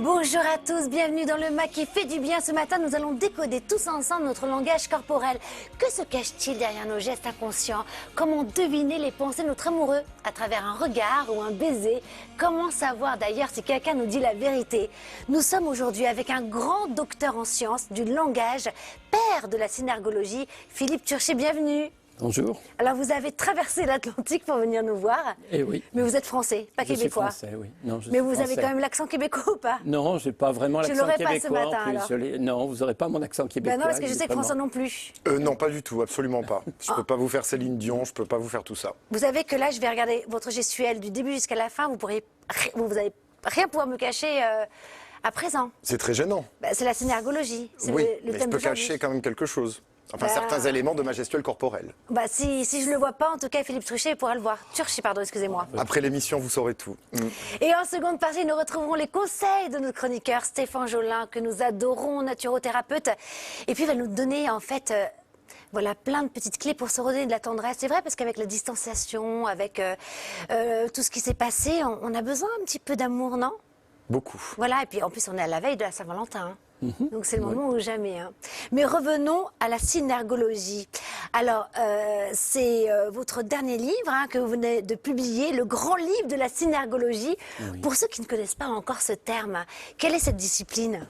Bonjour à tous, bienvenue dans le MAC qui fait du bien. Ce matin, nous allons décoder tous ensemble notre langage corporel. Que se cache-t-il derrière nos gestes inconscients? Comment deviner les pensées de notre amoureux à travers un regard ou un baiser? Comment savoir d'ailleurs si quelqu'un nous dit la vérité? Nous sommes aujourd'hui avec un grand docteur en sciences du langage, père de la synergologie, Philippe Turchet, bienvenue. Bonjour. Alors vous avez traversé l'Atlantique pour venir nous voir. Eh oui. Mais vous êtes français, pas québécois. Je suis français, oui. Non, mais vous avez quand même l'accent québécois ou pas? Non, je n'ai pas vraiment l'accent québécois. Je l'aurais pas ce matin, en plus. Non, vous n'aurez pas mon accent québécois. Ben non, parce que je sais que François non plus. Non, pas du tout, absolument pas. Je ne peux pas vous faire Céline Dion, je ne peux pas vous faire tout ça. Vous savez que là, je vais regarder votre gestuelle du début jusqu'à la fin. Vous allez rien pouvoir me cacher à présent. C'est très gênant. Ben, c'est la synergologie. Oui, mais je peux cacher quand même quelque chose. Enfin, certains éléments de ma gestuelle corporelle. Bah, si je le vois pas, en tout cas, Philippe Turchet pourra le voir. Turchet, pardon, excusez-moi. Après l'émission, vous saurez tout. Et en seconde partie, nous retrouverons les conseils de notre chroniqueur Stéphane Jolin, que nous adorons, naturothérapeute. Et puis, il va nous donner, en fait, voilà, plein de petites clés pour se redonner de la tendresse. C'est vrai, parce qu'avec la distanciation, avec tout ce qui s'est passé, on a besoin un petit peu d'amour, non? Beaucoup. Voilà, et puis en plus, on est à la veille de la Saint-Valentin. Hein. Donc c'est le moment ou jamais. Hein. Mais revenons à la synergologie. Alors, c'est votre dernier livre hein, que vous venez de publier, le grand livre de la synergologie. Oui. Pour ceux qui ne connaissent pas encore ce terme, quelle est cette discipline?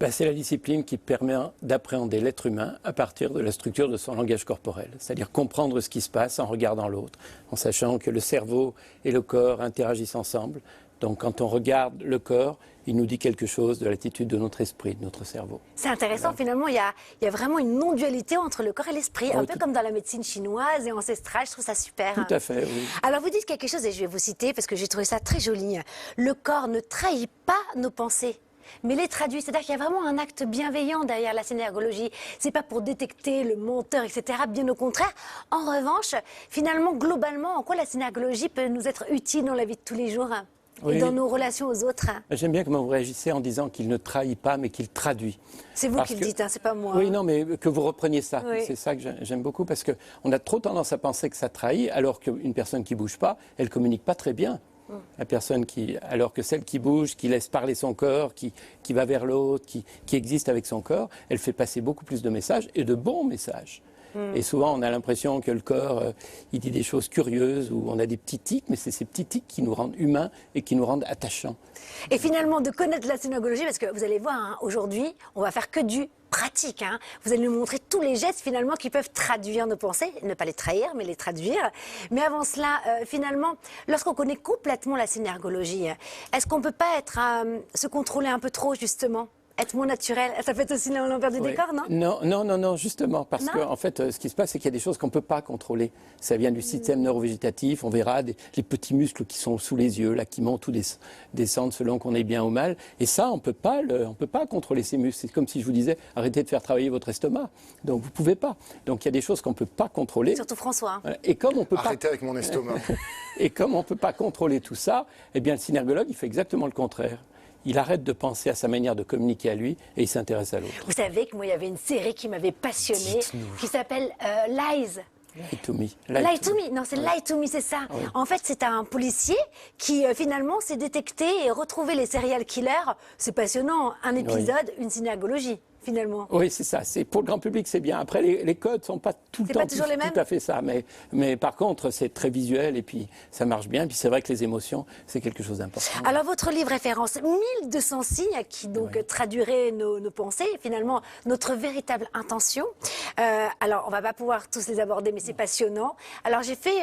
C'est la discipline qui permet d'appréhender l'être humain à partir de la structure de son langage corporel. C'est-à-dire comprendre ce qui se passe en regardant l'autre, en sachant que le cerveau et le corps interagissent ensemble. Donc quand on regarde le corps, il nous dit quelque chose de l'attitude de notre esprit, de notre cerveau. C'est intéressant, voilà. Finalement, il y a vraiment une non-dualité entre le corps et l'esprit, un peu comme dans la médecine chinoise et ancestrale, je trouve ça super. Tout à fait, oui. Alors vous dites quelque chose, et je vais vous citer, parce que j'ai trouvé ça très joli. Le corps ne trahit pas nos pensées, mais les traduit. C'est-à-dire qu'il y a vraiment un acte bienveillant derrière la synergologie. C'est pas pour détecter le menteur, etc. Bien au contraire. En revanche, finalement, globalement, en quoi la synergologie peut nous être utile dans la vie de tous les jours? Oui. Et dans nos relations aux autres. J'aime bien comment vous réagissez en disant qu'il ne trahit pas, mais qu'il traduit. C'est vous qui le dites, hein, c'est pas moi. Oui, non, mais que vous repreniez ça. Oui. C'est ça que j'aime beaucoup, parce qu'on a trop tendance à penser que ça trahit, alors qu'une personne qui ne bouge pas, elle ne communique pas très bien. La personne alors que celle qui bouge, qui laisse parler son corps, qui va vers l'autre, qui existe avec son corps, elle fait passer beaucoup plus de messages, et de bons messages. Et souvent, on a l'impression que le corps, il dit des choses curieuses, ou on a des petits tics, mais c'est ces petits tics qui nous rendent humains et qui nous rendent attachants. Et finalement, de connaître la synergologie, parce que vous allez voir, hein, aujourd'hui, on va faire que du pratique. Hein. Vous allez nous montrer tous les gestes, finalement, qui peuvent traduire nos pensées, ne pas les trahir, mais les traduire. Mais avant cela, finalement, lorsqu'on connaît complètement la synergologie, est-ce qu'on ne peut pas se contrôler un peu trop, justement ? Être moins naturel, ça fait aussi l'envers du décor, non? Non, justement, parce qu'en fait, ce qui se passe, c'est qu'il y a des choses qu'on ne peut pas contrôler. Ça vient du système neurovégétatif, on verra les petits muscles qui sont sous les yeux, là, qui montent ou descendent selon qu'on est bien ou mal. Et ça, on peut pas contrôler ces muscles. C'est comme si je vous disais, arrêtez de faire travailler votre estomac. Donc, vous ne pouvez pas. Donc, il y a des choses qu'on ne peut pas contrôler. Surtout François. Voilà. Et comme on peut arrêtez avec mon estomac. Et comme on ne peut pas contrôler tout ça, eh bien, le synergologue, il fait exactement le contraire. Il arrête de penser à sa manière de communiquer à lui et il s'intéresse à l'autre. Vous savez que moi, il y avait une série qui m'avait passionnée, qui s'appelle Lies. Lie to me. Lie to me. Non, c'est Lie to me, c'est ça. Oui. En fait, c'est un policier qui, finalement, s'est détecté et retrouvé les serial killers. C'est passionnant. Un épisode, une synergologie. Finalement. Oui, c'est ça. Pour le grand public, c'est bien. Après, les codes ne sont pas tout le temps tout à fait ça. Mais par contre, c'est très visuel et puis ça marche bien. Puis c'est vrai que les émotions, c'est quelque chose d'important. Alors, votre livre référence, 1200 signes qui donc traduiraient nos pensées, finalement, notre véritable intention. Alors, on ne va pas pouvoir tous les aborder, mais c'est passionnant. Alors, j'ai fait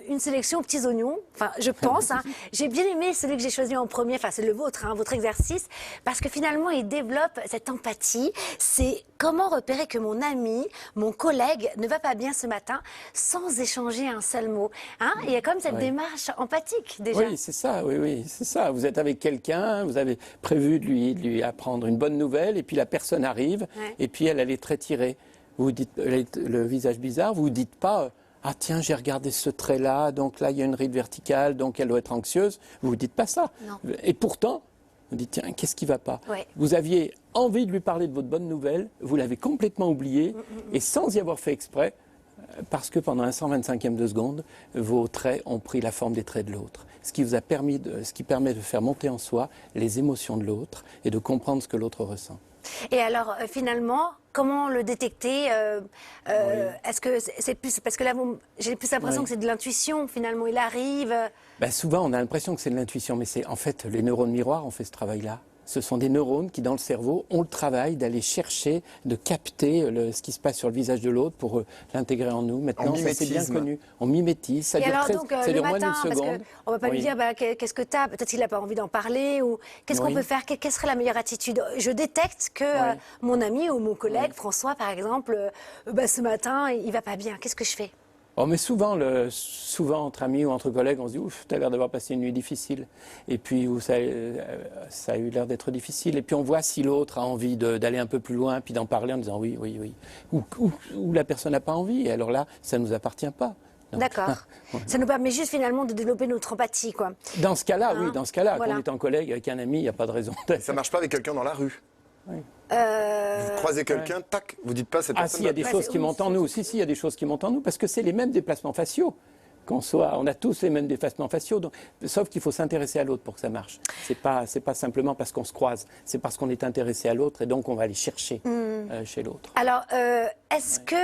une sélection aux petits oignons. Enfin, je pense. Hein. J'ai bien aimé celui que j'ai choisi en premier. Enfin, c'est le vôtre, hein, votre exercice. Parce que finalement, il développe cette empathie. C'est comment repérer que mon ami, mon collègue ne va pas bien ce matin sans échanger un seul mot. Hein? Il y a comme cette démarche empathique déjà. Oui, c'est ça. Oui, c'est ça. Vous êtes avec quelqu'un, vous avez prévu de lui apprendre une bonne nouvelle et puis la personne arrive et puis elle est très tirée. Vous dites le visage bizarre, vous ne dites pas ah tiens, j'ai regardé ce trait-là, donc là il y a une ride verticale, donc elle doit être anxieuse. Vous ne dites pas ça. Non. Et pourtant, vous dites, tiens, qu'est-ce qui ne va pas? Vous aviez envie de lui parler de votre bonne nouvelle, vous l'avez complètement oublié, et sans y avoir fait exprès, Parce que pendant un 125e de seconde, vos traits ont pris la forme des traits de l'autre. Ce qui permet de faire monter en soi les émotions de l'autre et de comprendre ce que l'autre ressent. Et alors, finalement, comment le détecter Est-ce que c'est plus... Parce que là, j'ai plus l'impression que c'est de l'intuition, finalement. Il arrive... Ben, souvent, on a l'impression que c'est de l'intuition, mais c'est en fait les neurones miroirs ont fait ce travail-là. Ce sont des neurones qui, dans le cerveau, ont le travail d'aller chercher, de capter ce qui se passe sur le visage de l'autre pour l'intégrer en nous. Maintenant, ça c'est bien connu. On mimétise. Ça dure, ça dure moins d'une seconde. On ne va pas lui dire qu'est-ce que tu as. Peut-être qu'il n'a pas envie d'en parler. Ou qu'est-ce qu'on peut faire? Quelle serait la meilleure attitude? Je détecte que mon ami ou mon collègue, François par exemple, ce matin, il ne va pas bien. Qu'est-ce que je fais? Oh, mais souvent, entre amis ou entre collègues, on se dit « Ouf, tu as l'air d'avoir passé une nuit difficile. » Et puis, ça a eu l'air d'être difficile. Et puis, on voit si l'autre a envie d'aller un peu plus loin, puis d'en parler en disant « Oui, oui, oui. » Ou la personne n'a pas envie. Et alors là, ça ne nous appartient pas. D'accord. Ça nous permet juste finalement de développer notre empathie, quoi. Dans ce cas-là, oui, dans ce cas-là, quand on est en collègue avec un ami, il n'y a pas de raison. Ça ne marche pas avec quelqu'un dans la rue. Oui. Vous croisez quelqu'un, tac, vous dites pas cette personne. Ah, si, il y a des choses qui montent en nous. Si, il y a des choses qui montent en nous, parce que c'est les mêmes déplacements faciaux. On a tous les mêmes déplacements faciaux, sauf qu'il faut s'intéresser à l'autre pour que ça marche. C'est pas simplement parce qu'on se croise, c'est parce qu'on est intéressé à l'autre et donc on va aller chercher chez l'autre. Alors, est-ce que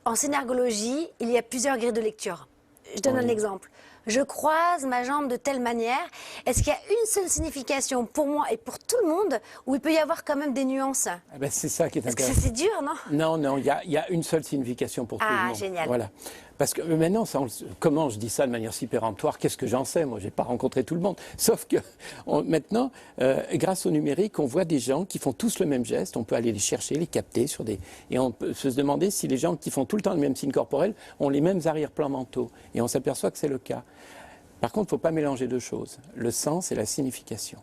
en synergologie, il y a plusieurs grilles de lecture? Je donne un exemple. Je croise ma jambe de telle manière. Est-ce qu'il y a une seule signification pour moi et pour tout le monde, ou il peut y avoir quand même des nuances? C'est ça qui est intéressant. Parce que c'est dur, non? Non, il y a une seule signification pour tout le monde. Ah, génial. Voilà. Parce que maintenant, comment je dis ça de manière si péremptoire? Qu'est-ce que j'en sais? Moi, je n'ai pas rencontré tout le monde. Sauf que maintenant, grâce au numérique, on voit des gens qui font tous le même geste. On peut aller les chercher, les capter et on peut se demander si les gens qui font tout le temps le même signe corporel ont les mêmes arrière-plans mentaux. Et on s'aperçoit que c'est le cas. Par contre, il ne faut pas mélanger deux choses, le sens et la signification.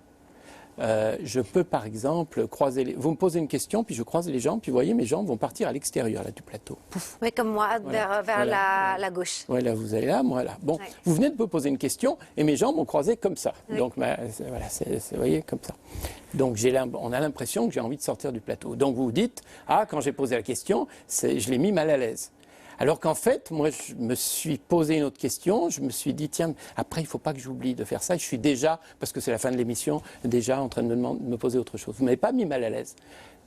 Je peux, par exemple, vous me posez une question, puis je croise les jambes, puis vous voyez, mes jambes vont partir à l'extérieur là, du plateau. Pouf. Oui, comme moi, vers la gauche. Voilà, vous allez là, moi là. Bon, vous venez de me poser une question, et mes jambes ont croisé comme ça. Oui. Donc, voilà, vous voyez, comme ça. Donc, on a l'impression que j'ai envie de sortir du plateau. Donc, vous vous dites, quand j'ai posé la question, je l'ai mis mal à l'aise. Alors qu'en fait, moi, je me suis posé une autre question. Je me suis dit, tiens, après, il ne faut pas que j'oublie de faire ça. Je suis déjà, parce que c'est la fin de l'émission, déjà en train de me poser autre chose. Vous ne m'avez pas mis mal à l'aise.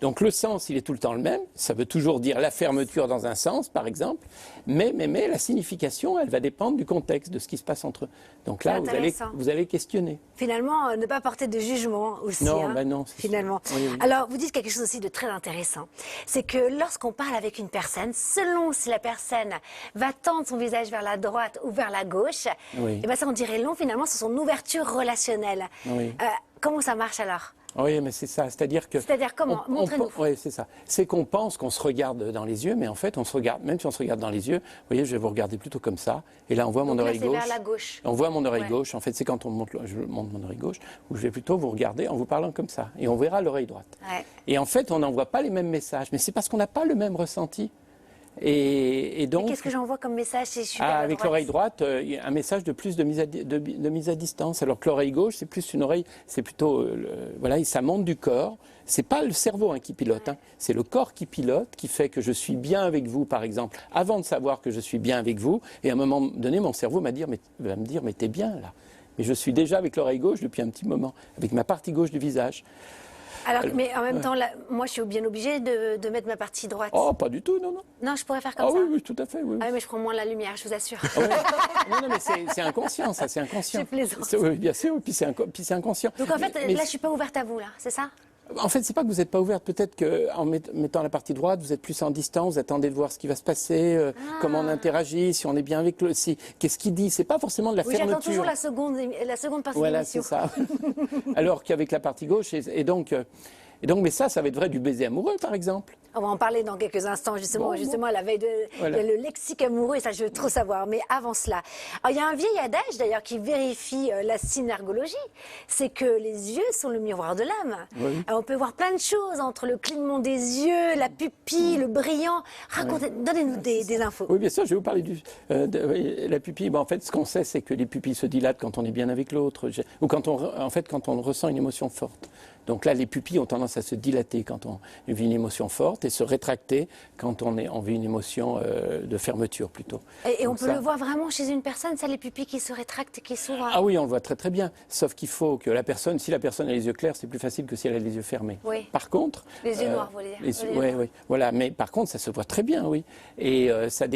Donc le sens, il est tout le temps le même. Ça veut toujours dire la fermeture dans un sens, par exemple. Mais la signification, elle va dépendre du contexte, de ce qui se passe entre eux. Donc là, vous allez questionner. Finalement, ne pas porter de jugement aussi. Non, non. Finalement. Oui. Alors, vous dites quelque chose aussi de très intéressant. C'est que lorsqu'on parle avec une personne, selon si la personne va tendre son visage vers la droite ou vers la gauche, et ça, on dirait long, finalement, c'est son ouverture relationnelle. Oui. Comment ça marche alors? Oui, mais c'est ça. C'est-à-dire comment? Montrez-nous. Oui, c'est ça. C'est qu'on pense qu'on se regarde dans les yeux, mais en fait, on se regarde, même si on se regarde dans les yeux, vous voyez, je vais vous regarder plutôt comme ça. Et là, on voit mon oreille gauche. Vers la gauche. On voit mon oreille gauche. En fait, c'est quand je monte mon oreille gauche, où je vais plutôt vous regarder en vous parlant comme ça. Et on verra l'oreille droite. Ouais. Et en fait, on n'envoie pas les mêmes messages. Mais c'est parce qu'on n'a pas le même ressenti. Et donc, qu'est-ce que j'envoie comme message si je suis avec l'oreille droite, un message de plus de mise à distance. Alors que l'oreille gauche, c'est plus une oreille, c'est plutôt, ça monte du corps. C'est pas le cerveau qui pilote, c'est le corps qui pilote, qui fait que je suis bien avec vous, par exemple, avant de savoir que je suis bien avec vous. Et à un moment donné, mon cerveau va me dire, mais t'es bien là. Mais je suis déjà avec l'oreille gauche depuis un petit moment, avec ma partie gauche du visage. Alors, mais en même temps, là, moi, je suis bien obligée de mettre ma partie droite. Oh, pas du tout, non. Non, je pourrais faire comme ça. Oui, tout à fait. Oui. Ah oui, mais je prends moins la lumière, je vous assure. Non, mais c'est inconscient, ça, c'est inconscient. Je plaisante. Oui, bien sûr, puis c'est inconscient. Donc en fait, là, je ne suis pas ouverte à vous, là, c'est ça? En fait, c'est pas que vous n'êtes pas ouverte. Peut-être qu'en mettant la partie droite, vous êtes plus en distance, vous attendez de voir ce qui va se passer, comment on interagit, si on est bien avec le... Qu'est-ce qu'il dit? C'est pas forcément de la fermeture. J'attends toujours la seconde partie de l'émission. Voilà, c'est ça. Alors qu'avec la partie gauche, et donc, mais ça va être vrai du baiser amoureux, par exemple. On va en parler dans quelques instants, justement à la veille de il y a le lexique amoureux, et ça, je veux trop savoir. Mais avant cela, il y a un vieil adage, d'ailleurs, qui vérifie la synergologie. C'est que les yeux sont le miroir de l'âme. Oui. On peut voir plein de choses entre le clignement des yeux, la pupille, le brillant. Donnez-nous des infos. Oui, bien sûr, je vais vous parler de la pupille. En fait, ce qu'on sait, c'est que les pupilles se dilatent quand on est bien avec l'autre, ou quand on ressent une émotion forte. Donc là, les pupilles ont tendance à se dilater quand on vit une émotion forte et se rétracter quand on vit une émotion de fermeture plutôt. Et on Donc peut ça- le voir vraiment chez une personne, ça, les pupilles qui se rétractent et qui s'ouvrent. Ah oui, on le voit très très bien. Sauf qu'il faut que la personne, si la personne a les yeux clairs, c'est plus facile que si elle a les yeux fermés. Oui. Par contre, Les yeux noirs, vous voulez dire. Les yeux ouais, noirs. ouais, voilà. Mais par contre, ça se voit très bien, oui. Et ça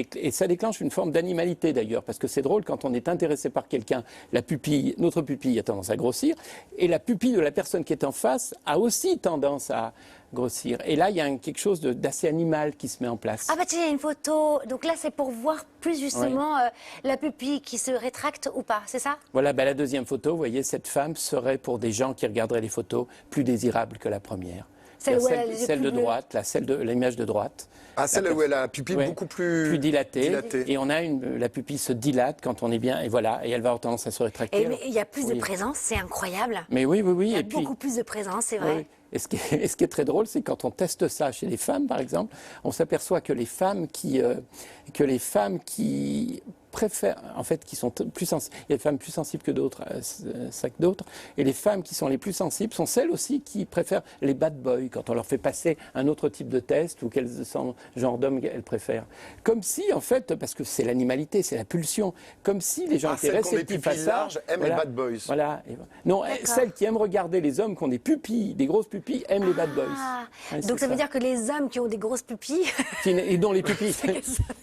déclenche une forme d'animalité d'ailleurs, parce que c'est drôle quand on est intéressé par quelqu'un, notre pupille a tendance à grossir, et la pupille de la personne qui est en face a aussi tendance à grossir. Et là, il y a quelque chose d'assez animal qui se met en place. Ah bah tiens, il y a une photo. Donc là, c'est pour voir plus justement la pupille qui se rétracte ou pas, c'est ça? Voilà, bah, la deuxième photo, vous voyez, cette femme serait pour des gens qui regarderaient les photos plus désirable que la première. Celle où elle a les yeux celle plus de bleus. droite, l'image de droite. Ah, celle où elle a la pupille Ouais, beaucoup plus dilatée. Et on a la pupille se dilate quand on est bien, et voilà, et elle va avoir tendance à se rétracter. Et mais il y a plus de Oui. présence, c'est incroyable. Mais oui, oui, oui. Il y a et puis, beaucoup plus de présence, c'est vrai. oui. Et ce qui est très drôle, c'est quand on teste ça chez les femmes, par exemple, on s'aperçoit que les femmes qui préfèrent, en fait, qui sont plus sensibles, il y a des femmes plus sensibles que d'autres, ça que d'autres, et les femmes qui sont les plus sensibles sont celles aussi qui préfèrent les bad boys, quand on leur fait passer un autre type de test ou quel genre d'homme elles préfèrent. Comme si, en fait, parce que c'est l'animalité, c'est la pulsion, comme si les gens étaient celles qui ont des réceptifs à pupilles ça. larges aiment les bad boys. Voilà. Non, celles qui aiment regarder les hommes qui ont des pupilles, des grosses pupilles, aiment les bad boys. Ah, Ouais, donc c'est ça veut dire que les hommes qui ont des grosses pupilles, et dont les pupilles,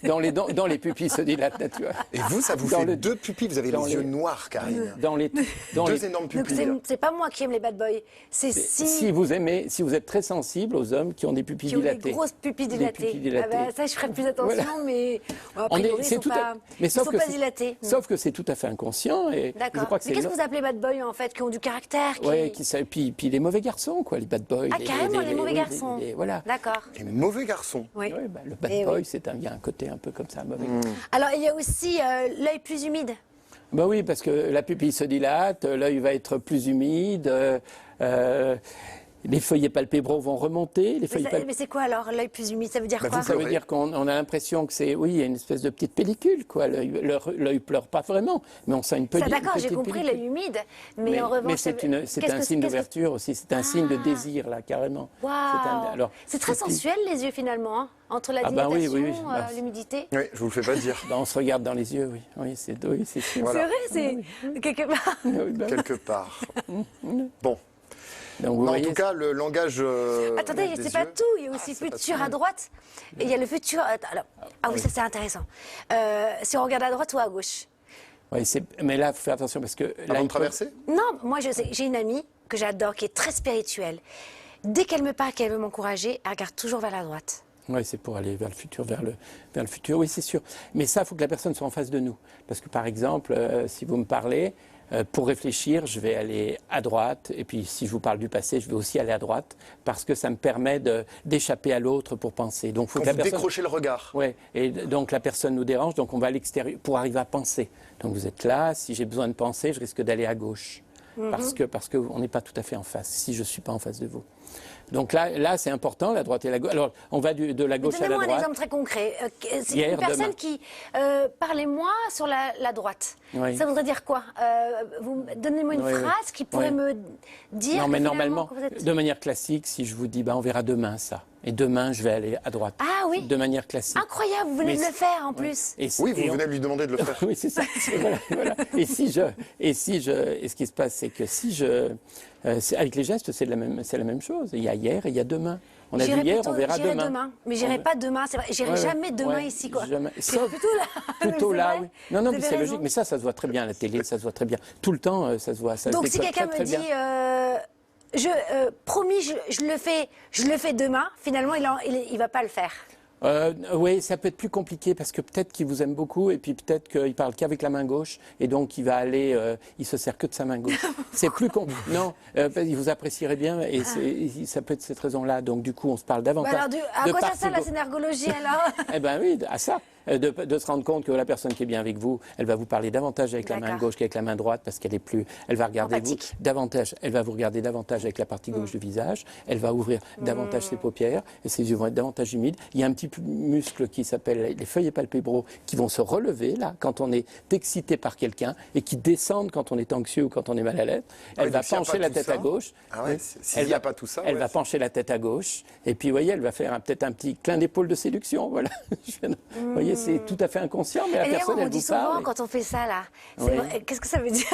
dans les pupilles se dilatent naturellement. Et vous, ça vous Dans fait le- deux pupilles, vous avez dans les yeux les- noirs, Karine. Dans les Deux énormes donc pupilles. c'est pas moi qui aime les bad boys, c'est si vous êtes très sensible aux hommes qui ont des pupilles qui ont des dilatées. grosses pupilles Des dilatées. pupilles dilatées. Ah bah, ça, je ferai plus attention, mais a priori, ils c'est sont tout pas, mais ils sauf sont que pas c'est- dilatés. Sauf que c'est tout à fait inconscient et je D'accord. crois que Mais c'est qu'est-ce que vous appelez bad boys en fait, qui ont du caractère puis les mauvais garçons quoi, les bad boys. Ah, carrément, les mauvais garçons. Voilà. D'accord. Les mauvais garçons. Oui. Ouais, bah, le bad Eh boy, oui. il y a un côté un peu comme ça, mauvais. Alors, il y a aussi l'œil plus humide. Bah oui, parce que la pupille se dilate, l'œil va être plus humide, les feuillets palpébraux vont remonter. Mais c'est quoi alors, l'œil plus humide? Ça veut dire Bah, quoi? vous Ça veut pleurez. dire qu'on a l'impression que c'est, oui, il y a une espèce de petite pellicule, quoi. L'œil pleure pas vraiment, mais on sent une Ça, petite d'accord, j'ai compris pellicule. l'œil humide. Mais en revanche, mais c'est un signe d'ouverture aussi, c'est un signe de désir, là, carrément. Waouh! C'est très sensuel, les yeux, finalement, hein, entre la Ah ben oui, dilatation, oui, oui. l'humidité. Oui, je vous le fais pas dire. On se regarde dans les yeux, oui. Oui, c'est sûr. Voilà. C'est vrai, c'est quelque part. Oui, ben oui. Quelque part. Bon. Donc, vous Mais en voyez, tout cas, le langage. Attendez, des c'est pas yeux- tout. Il y a aussi c'est pas futur tout. à droite. Et il y a le futur. Alors, ah oui, ça c'est intéressant. Si on regarde à droite ou à gauche? oui, mais là, il faut faire attention parce que là, Avant il de traverser Non, moi je sais, j'ai une amie que j'adore, qui est très spirituelle. Dès qu'elle me parle, qu'elle veut m'encourager, elle regarde toujours vers la droite. Oui, c'est pour aller vers le futur, vers le futur, oui, c'est sûr. Mais ça, il faut que la personne soit en face de nous. Parce que, par exemple, si vous me parlez, pour réfléchir, je vais aller à droite. Et puis, si je vous parle du passé, je vais aussi aller à droite. Parce que ça me permet d'échapper à l'autre pour penser. Donc, faut Quand que la vous personne... décrochez le regard. Ouais, et donc la personne nous dérange, donc on va à l'extérieur pour arriver à penser. Donc vous êtes là, si j'ai besoin de penser, je risque d'aller à gauche. Parce que on n'est pas tout à fait en face, si je ne suis pas en face de vous. Donc là c'est important, la droite et la gauche. Alors, on va de la gauche à la Donnez-moi un droite. exemple très concret. C'est Hier, une personne demain. qui... Parlez-moi sur la droite. Oui. Ça voudrait dire quoi? Donnez-moi une Oui, oui. phrase qui pourrait Oui. me dire Non, mais que finalement, normalement, que vous êtes... de manière classique, si je vous dis, on verra demain ça. Et demain, je vais aller à droite. Ah oui. De manière classique. Incroyable, vous venez Mais de le faire en Ouais. plus. Oui, vous venez de lui demander de le faire. Oui, c'est ça. Voilà. Et ce qui se passe, c'est que avec les gestes, c'est la même chose. Il y a hier et il y a demain. On a vu J'irai hier, plutôt- on verra j'irai demain. Mais j'irai pas demain, c'est vrai. J'irai Ouais, jamais demain ouais, ici, quoi. jamais. C'est Sauf- plutôt là. Plutôt C'est là, vrai. oui. Non, Vous mais avez c'est raison. logique. Mais ça se voit très bien à la télé, ça se voit très bien. Tout le temps, ça se voit. Ça se Donc si décode quelqu'un très, me très dit, bien. promis, je le fais demain, finalement, il va pas le faire. Oui, ça peut être plus compliqué parce que peut-être qu'il vous aime beaucoup et puis peut-être qu'il parle qu'avec la main gauche et donc il va aller, il se sert que de sa main gauche. C'est plus compliqué. Non, il vous apprécierait bien et ça peut être cette raison-là. Donc du coup, on se parle Bah davantage. alors, à de quoi ça part sert la gauche. synergologie alors? Eh ben oui, à ça. de se rendre compte que la personne qui est bien avec vous, elle va vous parler davantage avec la main gauche qu'avec la main droite parce qu'elle est plus, elle va regarder vous davantage, elle va vous regarder davantage avec la partie gauche du visage, elle va ouvrir davantage ses paupières et ses yeux vont être davantage humides. Il y a un petit muscle qui s'appelle les feuilles palpébraux qui vont se relever là quand on est excité par quelqu'un et qui descendent quand on est anxieux ou quand on est mal à l'aise. Elle va pencher la tête à gauche. Ah ouais, s'il n'y a pas tout ça. Elle va pencher la tête à gauche et puis vous voyez, elle va faire peut-être un petit clin d'épaule de séduction. Voilà. Vous voyez, c'est tout à fait inconscient, mais la personne, elle vous dit souvent parle. quand on fait ça là. Oui. Qu'est-ce que ça veut dire?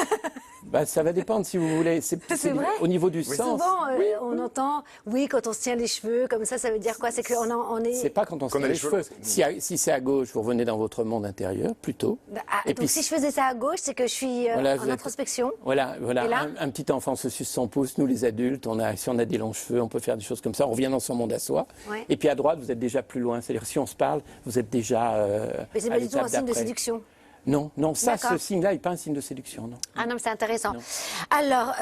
Ça va dépendre si vous voulez. C'est vrai. au niveau du sens. Souvent, on entend, quand on se tient les cheveux, comme ça veut dire quoi? C'est qu'on est. C'est pas quand on se tient les cheveux. Si c'est à gauche, vous revenez dans votre monde intérieur, plutôt. Et donc si je faisais ça à gauche, c'est que je suis en introspection. Voilà. Un petit enfant se suce son pouce. Nous, les adultes, si on a des longs cheveux, on peut faire des choses comme ça. On revient dans son monde à soi. Ouais. Et puis à droite, vous êtes déjà plus loin. C'est-à-dire, si on se parle, vous êtes déjà. Mais c'est pas du tout un signe de séduction. Non, ce signe-là n'est pas un signe de séduction, non. Ah non, mais c'est intéressant. Non. Alors,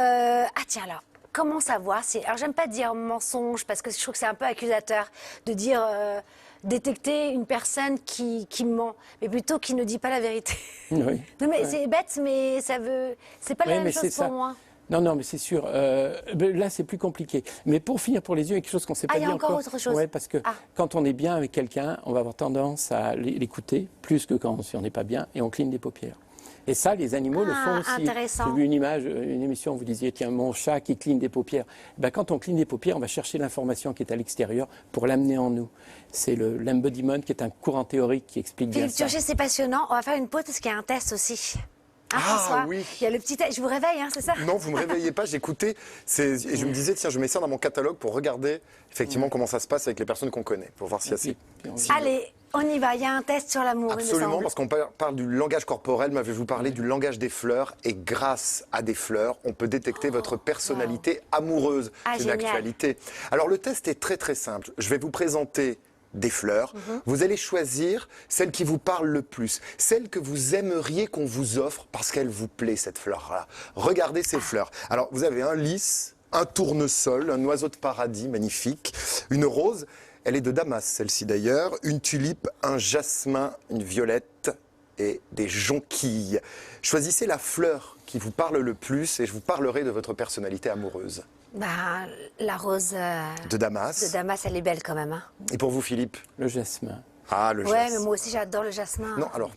comment savoir alors, j'aime pas dire mensonge, parce que je trouve que c'est un peu accusateur de dire détecter une personne qui ment, mais plutôt qui ne dit pas la vérité. Oui. Non, mais c'est bête, mais c'est pas la même chose pour moi. Non, mais c'est sûr. Là, c'est plus compliqué. Mais pour finir, pour les yeux, il y a quelque chose qu'on ne sait pas dire encore. Il y a encore autre chose. Oui, parce que quand on est bien avec quelqu'un, on va avoir tendance à l'écouter plus que si on n'est pas bien, et on cligne des paupières. Et ça, les animaux le font aussi. Intéressant. J'ai vu une émission, vous disiez, tiens, mon chat qui cligne des paupières. Quand on cligne des paupières, on va chercher l'information qui est à l'extérieur pour l'amener en nous. C'est l'embodiment qui est un courant théorique qui explique bien ça. Philippe Turget, c'est passionnant. On va faire une pause parce qu'il y a un test aussi. François, oui. Il y a le petit test. Je vous réveille, c'est ça? Non, vous ne me réveillez pas. J'écoutais et je me disais, tiens, je mets ça dans mon catalogue pour regarder effectivement comment ça se passe avec les personnes qu'on connaît, pour voir s'il y a Allez, on y va. Il y a un test sur l'amour. Absolument, parce qu'on parle du langage corporel, m'avez-vous parlé du langage des fleurs, et grâce à des fleurs, on peut détecter votre personnalité amoureuse. C'est une actualité. Alors le test est très très simple. Je vais vous présenter des fleurs. Vous allez choisir celle qui vous parle le plus, celle que vous aimeriez qu'on vous offre parce qu'elle vous plaît, cette fleur-là. Regardez ces fleurs. Alors, vous avez un lys, un tournesol, un oiseau de paradis magnifique, une rose, elle est de Damas, celle-ci d'ailleurs, une tulipe, un jasmin, une violette et des jonquilles. Choisissez la fleur qui vous parle le plus et je vous parlerai de votre personnalité amoureuse. La rose de Damas. De Damas, elle est belle quand même. Et pour vous, Philippe? Le jasmin. Ah, le jasmin. Ouais, mais moi aussi, j'adore le jasmin. Non, alors,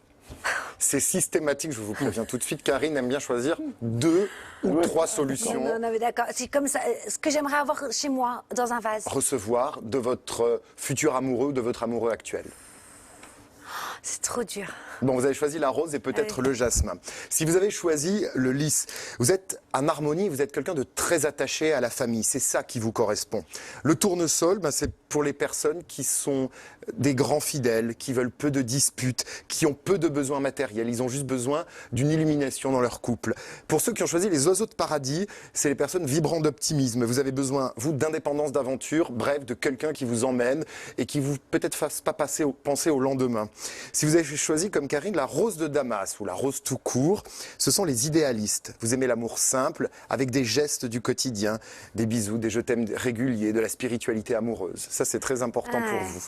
c'est systématique, je vous préviens tout de suite. Karine aime bien choisir 2 ou 3 solutions. Non, mais d'accord. C'est comme ça. Ce que j'aimerais avoir chez moi, dans un vase. Recevoir de votre futur amoureux ou de votre amoureux actuel. C'est trop dur. Bon, vous avez choisi la rose et peut-être le jasmin. Si vous avez choisi le lys, vous êtes en harmonie, vous êtes quelqu'un de très attaché à la famille. C'est ça qui vous correspond. Le tournesol, c'est pour les personnes qui sont des grands fidèles, qui veulent peu de disputes, qui ont peu de besoins matériels. Ils ont juste besoin d'une illumination dans leur couple. Pour ceux qui ont choisi les oiseaux de paradis, c'est les personnes vibrant d'optimisme. Vous avez besoin, vous, d'indépendance, d'aventure, bref, de quelqu'un qui vous emmène et qui vous peut-être fasse pas penser au lendemain. Si vous avez choisi comme Karine la rose de Damas ou la rose tout court, ce sont les idéalistes. Vous aimez l'amour simple avec des gestes du quotidien, des bisous, des je t'aime réguliers, de la spiritualité amoureuse. Ça, c'est très important pour vous.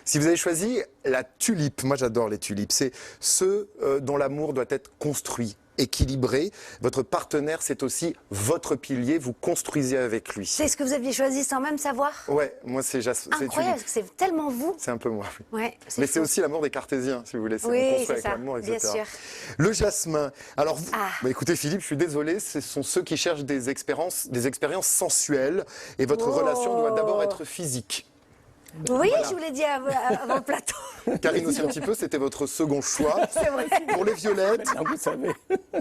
Si vous avez choisi la tulipe, moi j'adore les tulipes, c'est ceux dont l'amour doit être construit, équilibré. Votre partenaire, c'est aussi votre pilier, vous construisez avec lui. C'est ce que vous aviez choisi sans même savoir? Ouais, moi c'est incroyable, parce que c'est tellement vous. C'est un peu moi, oui. Ouais, mais c'est aussi l'amour des cartésiens, si vous voulez. Oui, on construit avec ça, l'amour, etc. Bien sûr. Le jasmin. Alors, écoutez Philippe, je suis désolé, ce sont ceux qui cherchent des expériences sensuelles et votre relation doit d'abord être physique. Oui, voilà. Je vous l'ai dit avant le plateau. Karine aussi un petit peu, c'était votre second choix. C'est vrai. Pour les violettes, vous savez.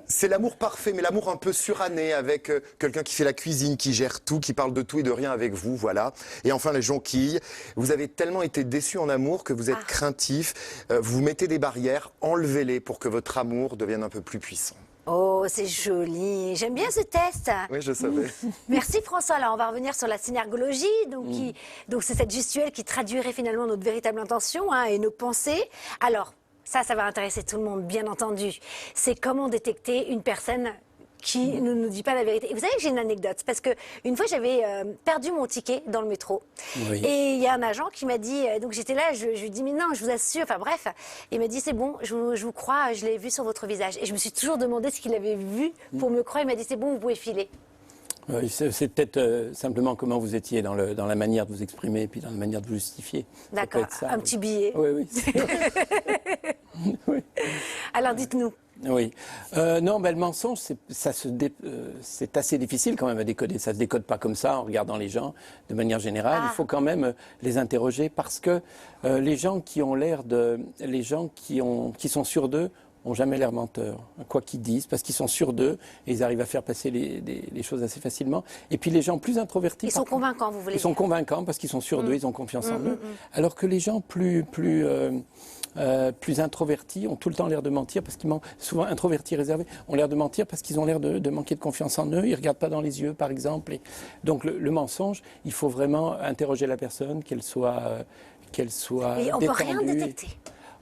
C'est l'amour parfait, mais l'amour un peu suranné avec quelqu'un qui fait la cuisine, qui gère tout, qui parle de tout et de rien avec vous, voilà. Et enfin les jonquilles. Vous avez tellement été déçus en amour que vous êtes craintif. Vous mettez des barrières, enlevez-les pour que votre amour devienne un peu plus puissant. Oh, c'est joli. J'aime bien ce test. Oui, je savais. Merci François. Alors, on va revenir sur la synergologie. Donc, c'est cette gestuelle qui traduirait finalement notre véritable intention et nos pensées. Alors, ça va intéresser tout le monde, bien entendu. C'est comment détecter une personne qui ne nous dit pas la vérité. Et vous savez que j'ai une anecdote, parce que une fois j'avais perdu mon ticket dans le métro. Oui. Et il y a un agent qui m'a dit, donc j'étais là, je lui dis mais non, je vous assure, enfin bref, il m'a dit c'est bon, je vous crois, je l'ai vu sur votre visage. Et je me suis toujours demandé ce qu'il avait vu pour me croire. Il m'a dit c'est bon, vous pouvez filer. Oui, c'est peut-être simplement comment vous étiez dans la manière de vous exprimer et puis dans la manière de vous justifier. Ça peut D'accord, être ça, un oui. petit billet. Oui, oui. Oui. Alors dites-nous. Oui. Non, le mensonge, c'est assez difficile quand même à décoder. Ça ne se décode pas comme ça en regardant les gens de manière générale. Ah. Il faut quand même les interroger parce que les gens qui sont sûrs d'eux n'ont jamais l'air menteurs, quoi qu'ils disent, parce qu'ils sont sûrs d'eux et ils arrivent à faire passer les choses assez facilement. Et puis les gens plus introvertis... Ils sont convaincants, vous voulez Ils sont dire. convaincants parce qu'ils sont sûrs d'eux, ils ont confiance en eux. Alors que les gens plus introvertis ont tout le temps l'air de mentir, parce qu'ils souvent introvertis, réservés, ont l'air de mentir parce qu'ils ont l'air de manquer de confiance en eux, ils ne regardent pas dans les yeux, par exemple. Et donc le mensonge, il faut vraiment interroger la personne, qu'elle soit Et on ne peut rien détendue. détecter.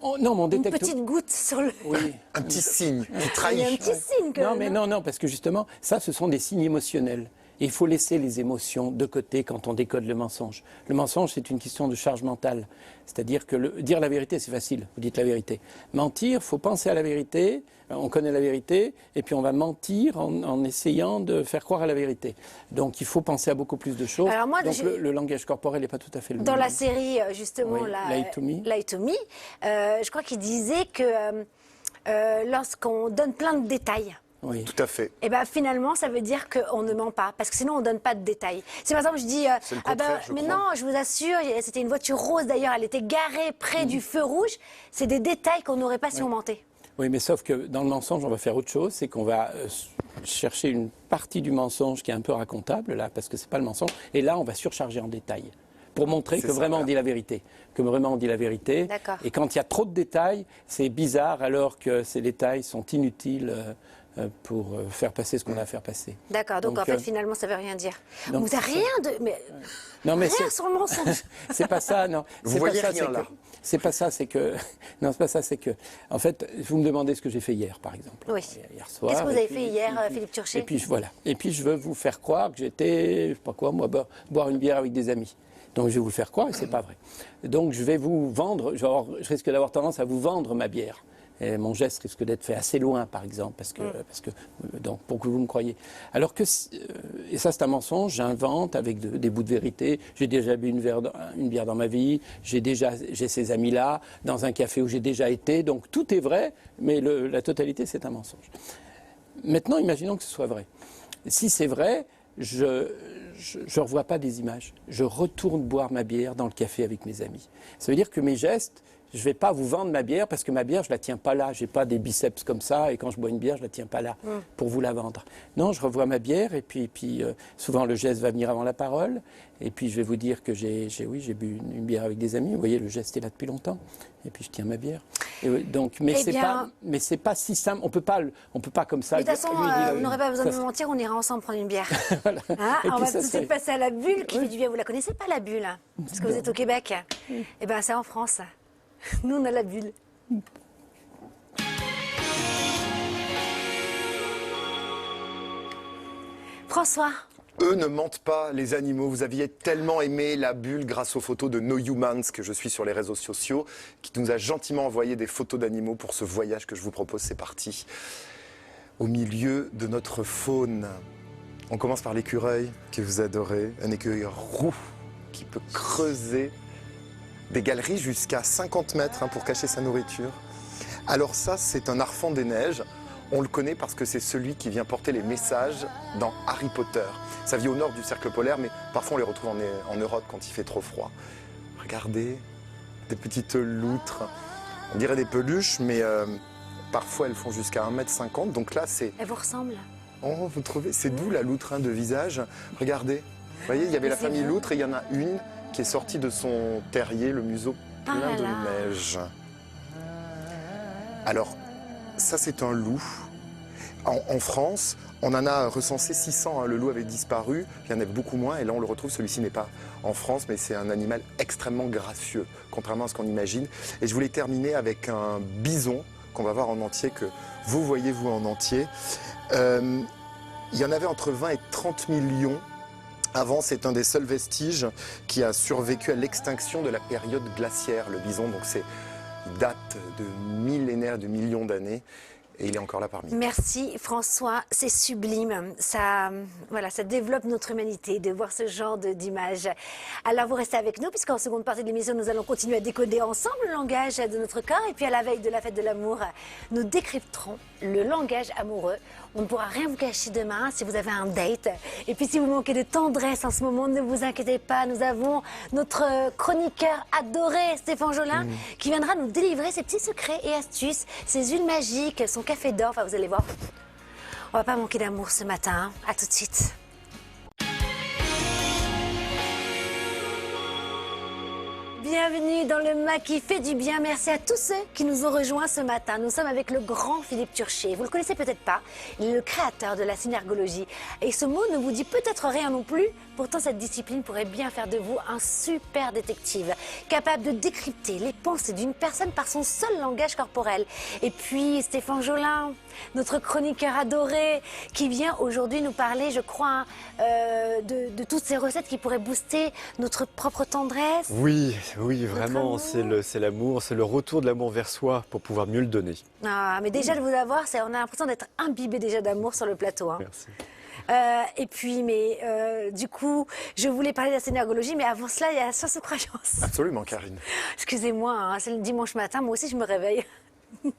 Oh, non, mais on Une détecte... petite goutte sur le... Oui. Un petit signe qui Il y a un trahit. petit signe que... Non, mais non, parce que justement, ça, ce sont des signes émotionnels. Et il faut laisser les émotions de côté quand on décode le mensonge. Le mensonge, c'est une question de charge mentale. C'est-à-dire que dire la vérité, c'est facile, vous dites la vérité. Mentir, il faut penser à la vérité, on connaît la vérité, et puis on va mentir en essayant de faire croire à la vérité. Donc il faut penser à beaucoup plus de choses. Alors moi, donc le langage corporel n'est pas tout à fait le même. Dans la série, justement, Oui, Lie to Me. Lie to Me, je crois qu'il disait que lorsqu'on donne plein de détails, Oui. Tout à fait. et ben finalement, ça veut dire qu'on ne ment pas, parce que sinon on donne pas de détails. Si par exemple je dis, C'est le ah ben, contraire, je mais crois. non, je vous assure, c'était une voiture rose d'ailleurs, elle était garée près du feu rouge. C'est des détails qu'on n'aurait pas si on mentait. Oui, mais sauf que dans le mensonge, on va faire autre chose, c'est qu'on va chercher une partie du mensonge qui est un peu racontable, là, parce que c'est pas le mensonge, et là, on va surcharger en détail, pour montrer C'est que ça, vraiment voilà. on dit la vérité. Que vraiment on dit la vérité. D'accord. Et quand il y a trop de détails, c'est bizarre, alors que ces détails sont inutiles pour faire passer ce qu'on a à faire passer. D'accord, donc en fait euh, finalement ça veut rien dire. donc, Vous n'avez rien de... Mais, Non, mais rien sur le mensonge. c'est pas ça, non. Vous C'est pas voyez ça, rien, c'est là. que- C'est pas ça, c'est que... Non, c'est pas ça, c'est que... En fait, vous me demandez ce que j'ai fait hier, par exemple. Oui. Hier soir. Qu'est-ce que vous et avez puis- fait hier, Philippe Turchet? Et puis, voilà. Et puis, je veux vous faire croire que j'étais, je sais pas quoi, moi, boire une bière avec des amis. Donc, je vais vous le faire croire et c'est pas vrai. Donc, je vais vous vendre, je risque d'avoir tendance à vous vendre ma bière. Et mon geste risque d'être fait assez loin, par exemple, parce que donc, pour que vous me croyiez. Alors que, et ça c'est un mensonge, j'invente avec des bouts de vérité. J'ai déjà bu une bière dans ma vie, j'ai ces amis-là, dans un café où j'ai déjà été, donc tout est vrai, mais la totalité c'est un mensonge. Maintenant, imaginons que ce soit vrai. Si c'est vrai, je ne revois pas des images. Je retourne boire ma bière dans le café avec mes amis. Ça veut dire que mes gestes, je ne vais pas vous vendre ma bière parce que ma bière, je ne la tiens pas là. Je n'ai pas des biceps comme ça et quand je bois une bière, je ne la tiens pas là pour vous la vendre. Non, je revois ma bière et puis souvent le geste va venir avant la parole. Et puis je vais vous dire que j'ai bu une bière avec des amis. Vous voyez, le geste est là depuis longtemps. Et puis je tiens ma bière. Et oui, donc, mais c'est pas si simple. On peut pas comme ça. Mais de toute façon, lui, il dit, vous n'aurez pas besoin de ça me mentir, on ira ensemble prendre une bière. Voilà. Hein, Et on puis va ça tout de serait- suite passer à la bulle qui fait du bien. Vous la connaissez pas, la bulle? Parce que vous êtes au Québec. Eh bien, c'est en France. Nous, on a la bulle. François, Eux ne mentent pas, les animaux. Vous aviez tellement aimé la bulle grâce aux photos de No Humans que je suis sur les réseaux sociaux, qui nous a gentiment envoyé des photos d'animaux pour ce voyage que je vous propose. C'est parti. Au milieu de notre faune. On commence par l'écureuil que vous adorez. Un écureuil roux qui peut creuser des galeries jusqu'à 50 mètres pour cacher sa nourriture. Alors ça, c'est un arfan des neiges. On le connaît parce que c'est celui qui vient porter les messages dans Harry Potter. Ça vit au nord du cercle polaire, mais parfois on les retrouve en Europe quand il fait trop froid. Regardez, des petites loutres. On dirait des peluches, mais parfois elles font jusqu'à 1,50 m. Donc là, c'est... elle vous ressemble? Oh, vous trouvez? C'est d'où la loutre de visage. Regardez. Vous voyez, il y avait Mais la c'est famille beau. loutre et il y en a une qui est sortie de son terrier, le museau plein Ah de là là. neige. Alors, ça c'est un loup. En France, on en a recensé 600. Le loup avait disparu, il y en a beaucoup moins. Et là, on le retrouve. Celui-ci n'est pas en France, mais c'est un animal extrêmement gracieux, contrairement à ce qu'on imagine. Et je voulais terminer avec un bison qu'on va voir en entier, que vous voyez, vous, en entier. Il y en avait entre 20 et 30 millions. Avant, c'est un des seuls vestiges qui a survécu à l'extinction de la période glaciaire, le bison. Donc il date de millénaires, de millions d'années. Et il est encore là parmi nous. Merci François, c'est sublime. Ça, voilà, ça développe notre humanité de voir ce genre d'images. Alors vous restez avec nous puisqu'en seconde partie de l'émission, nous allons continuer à décoder ensemble le langage de notre corps. Et puis à la veille de la fête de l'amour, nous décrypterons le langage amoureux. On ne pourra rien vous cacher demain si vous avez un date. Et puis si vous manquez de tendresse en ce moment, ne vous inquiétez pas. Nous avons notre chroniqueur adoré, Stéphane Jolin, qui viendra nous délivrer ses petits secrets et astuces, ses huiles magiques, son café d'or. Enfin, vous allez voir, on va pas manquer d'amour ce matin. À tout de suite. Bienvenue dans le MAC qui fait du bien. Merci à tous ceux qui nous ont rejoints ce matin. Nous sommes avec le grand Philippe Turchet. Vous le connaissez peut-être pas. Il est le créateur de la synergologie. Et ce mot ne vous dit peut-être rien non plus. Pourtant, cette discipline pourrait bien faire de vous un super détective, capable de décrypter les pensées d'une personne par son seul langage corporel. Et puis, Stéphane Jolin, notre chroniqueur adoré, qui vient aujourd'hui nous parler, je crois, de toutes ces recettes qui pourraient booster notre propre tendresse. Oui, vraiment, amour. c'est l'amour, c'est le retour de l'amour vers soi pour pouvoir mieux le donner. Ah, mais déjà de vous avoir, on a l'impression d'être imbibé déjà d'amour sur le plateau. Hein. Merci. Et puis, du coup, je voulais parler de la synergologie, mais avant cela, il y a la science ou croyance. Absolument, Karine. Excusez-moi, hein, c'est le dimanche matin, moi aussi je me réveille. On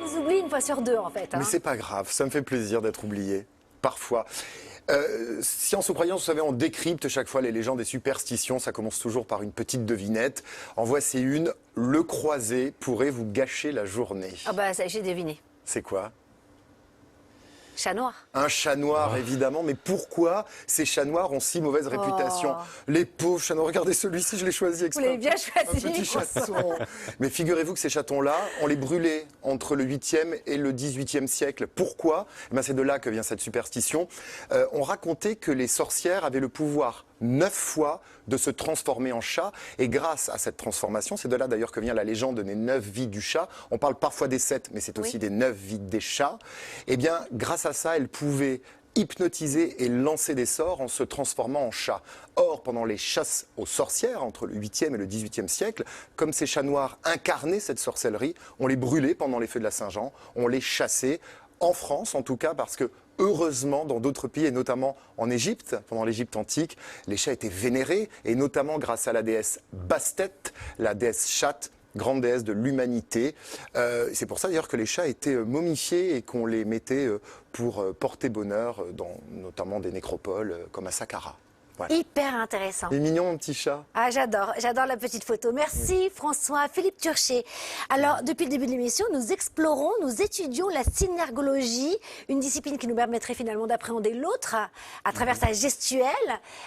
vous oublie une fois sur deux, en fait. Hein. Mais c'est pas grave, ça me fait plaisir d'être oublié, parfois. Science ou croyance, vous savez, on décrypte chaque fois les légendes et superstitions. Ça commence toujours par une petite devinette. En voici une. Le croisé pourrait vous gâcher la journée. Ah bah, ça, j'ai deviné. C'est quoi? Chat noir. Un chat noir, évidemment. Mais pourquoi ces chats noirs ont si mauvaise réputation? Les pauvres chats noirs. Regardez celui-ci, je l'ai choisi Vous exprès. l'avez bien choisi. Un petit chaton. Mais figurez-vous que ces chatons-là, on les brûlait entre le 8e et le 18e siècle. Pourquoi? Eh ben, c'est de là que vient cette superstition. On racontait que les sorcières avaient le pouvoir 9 fois de se transformer en chat. Et grâce à cette transformation, c'est de là d'ailleurs que vient la légende des 9 vies du chat. On parle parfois des 7, mais c'est aussi des 9 vies des chats. Eh bien, grâce à ça, elle pouvait hypnotiser et lancer des sorts en se transformant en chat. Or, pendant les chasses aux sorcières, entre le 8e et le 18e siècle, comme ces chats noirs incarnaient cette sorcellerie, on les brûlait pendant les feux de la Saint-Jean, on les chassait, en France en tout cas, parce que heureusement, dans d'autres pays, et notamment en Égypte, pendant l'Égypte antique, les chats étaient vénérés, et notamment grâce à la déesse Bastet, la déesse chatte, grande déesse de l'humanité. C'est pour ça d'ailleurs que les chats étaient momifiés et qu'on les mettait pour porter bonheur dans notamment des nécropoles comme à Saqqara. Voilà. Hyper intéressant. Il est mignon, mon petit chat. Ah, j'adore la petite photo. Merci François. Philippe Turchet. Alors, depuis le début de l'émission, nous explorons, nous étudions la synergologie, une discipline qui nous permettrait finalement d'appréhender l'autre à travers sa gestuelle.